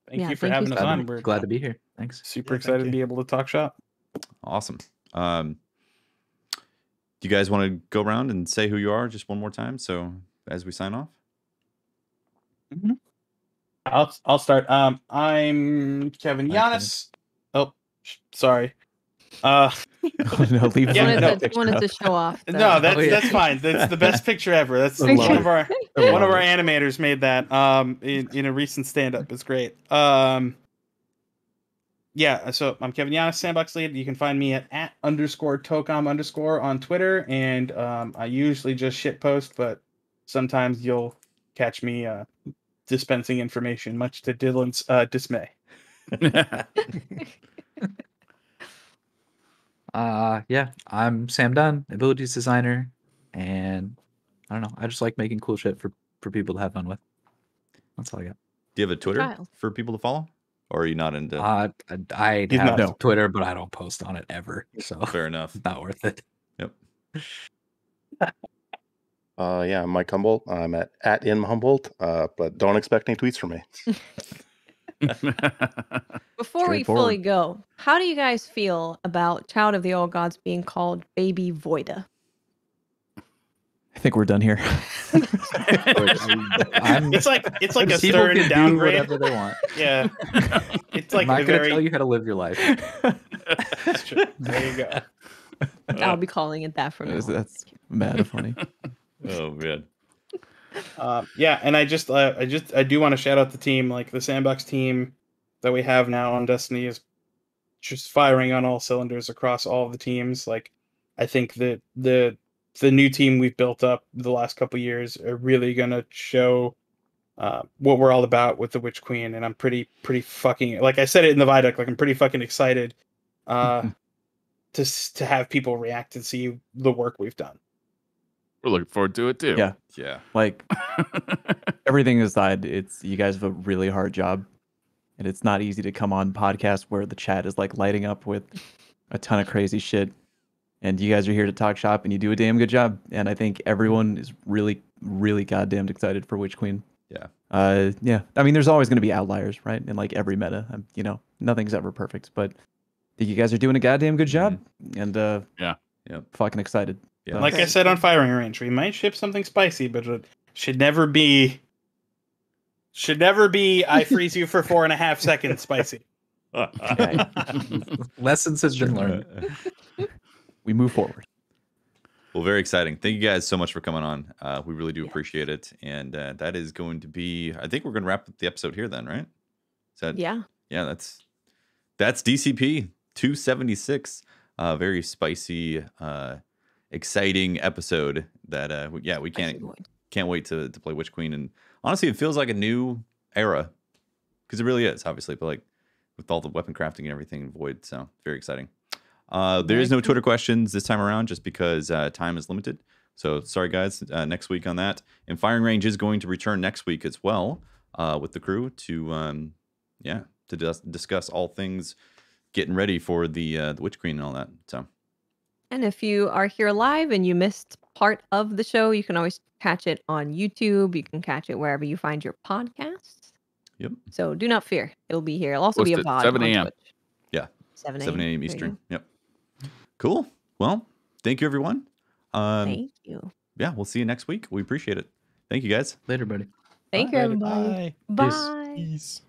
Thank Yeah, you for thank you having us so on. much. We're Glad to be here. Thanks. super Yeah, thank excited to you. be able to talk shop. awesome. Do you guys want to go around and say who you are just one more time? So as we sign off. I'll start. I'm Kevin Giannis. Oh, sorry. Oh, no, leave Yeah, leave no. that picture wanted up. to show off. No, the- that's fine. That's the best picture ever. That's I love one it. of our I one of love our it. animators made that in a recent stand up. It's great. Yeah, so I'm Kevin Giannis, Sandbox Lead. You can find me at @_Tocom_ on Twitter, and I usually just shit post, but sometimes you'll catch me dispensing information, much to Dylan's dismay. Yeah, I'm Sam Dunn, abilities designer, and I don't know. I just like making cool shit for people to have fun with. That's all I got. Do you have a Twitter child. for people to follow? Or are you not into I He's have not. Twitter, but I don't post on it ever, so fair enough? not worth it. Yep. Yeah, I'm Mike Humboldt. I'm at @ImHumboldt, but don't expect any tweets from me. Before we fully go, how do you guys feel about Child of the Old Gods being called Baby Voida? I think we're done here. It's like a People stern can do downgrade. whatever they want. Yeah, it's I'm like not a gonna very. tell you how to live your life. That's true. There you go. I'll be calling it that from now on. That's mad funny. Oh man. Yeah, and I do want to shout out the team, like the Sandbox team that we have now on Destiny is just firing on all cylinders across all of the teams. Like, I think that the new team we've built up the last couple years are really gonna show what we're all about with the Witch Queen, and I'm pretty fucking, like I said it in the Vidoc, like I'm pretty fucking excited to have people react and see the work we've done. We're looking forward to it too. Yeah. Yeah. Like everything aside, it's you guys have a really hard job, and it's not easy to come on podcasts where the chat is like lighting up with a ton of crazy shit, and you guys are here to talk shop, and you do a damn good job. And I think everyone is really, really goddamn excited for Witch Queen. Yeah. Yeah. I mean, there's always going to be outliers, right? In like every meta, you know, nothing's ever perfect, but I think you guys are doing a goddamn good job, and Yeah. fucking excited. Yeah. So- Like I said on Firing Range, we might ship something spicy, but it should never be I freeze you for 4.5 seconds spicy. Lessons has been learned. We move forward. Well, very exciting. Thank you guys so much for coming on. We really do appreciate it. And that is going to be, I think we're going to wrap up the episode here then, right? Is that, Yeah. Yeah, that's DCP 276. Very spicy, exciting episode that, we can't wait to play Witch Queen. And honestly, it feels like a new era because it really is, obviously, but like with all the weapon crafting and everything in Void. So very exciting. There is no Twitter questions this time around just because time is limited. So sorry, guys. Next week on that. And Firing Range is going to return next week as well with the crew to discuss all things getting ready for the Witch Queen and all that. So. And if you are here live and you missed part of the show, you can always catch it on YouTube. You can catch it wherever you find your podcasts. Yep. So do not fear. It'll be here. It'll also be a Posted VOD 7 on a.m. Twitch. Yeah. 7 7 a.m. There you Eastern. go. Yep. Cool. Well, thank you, everyone. Thank you. Yeah, we'll see you next week. We appreciate it. Thank you, guys. Later, buddy. Thank you, everybody. Bye. Bye. Peace.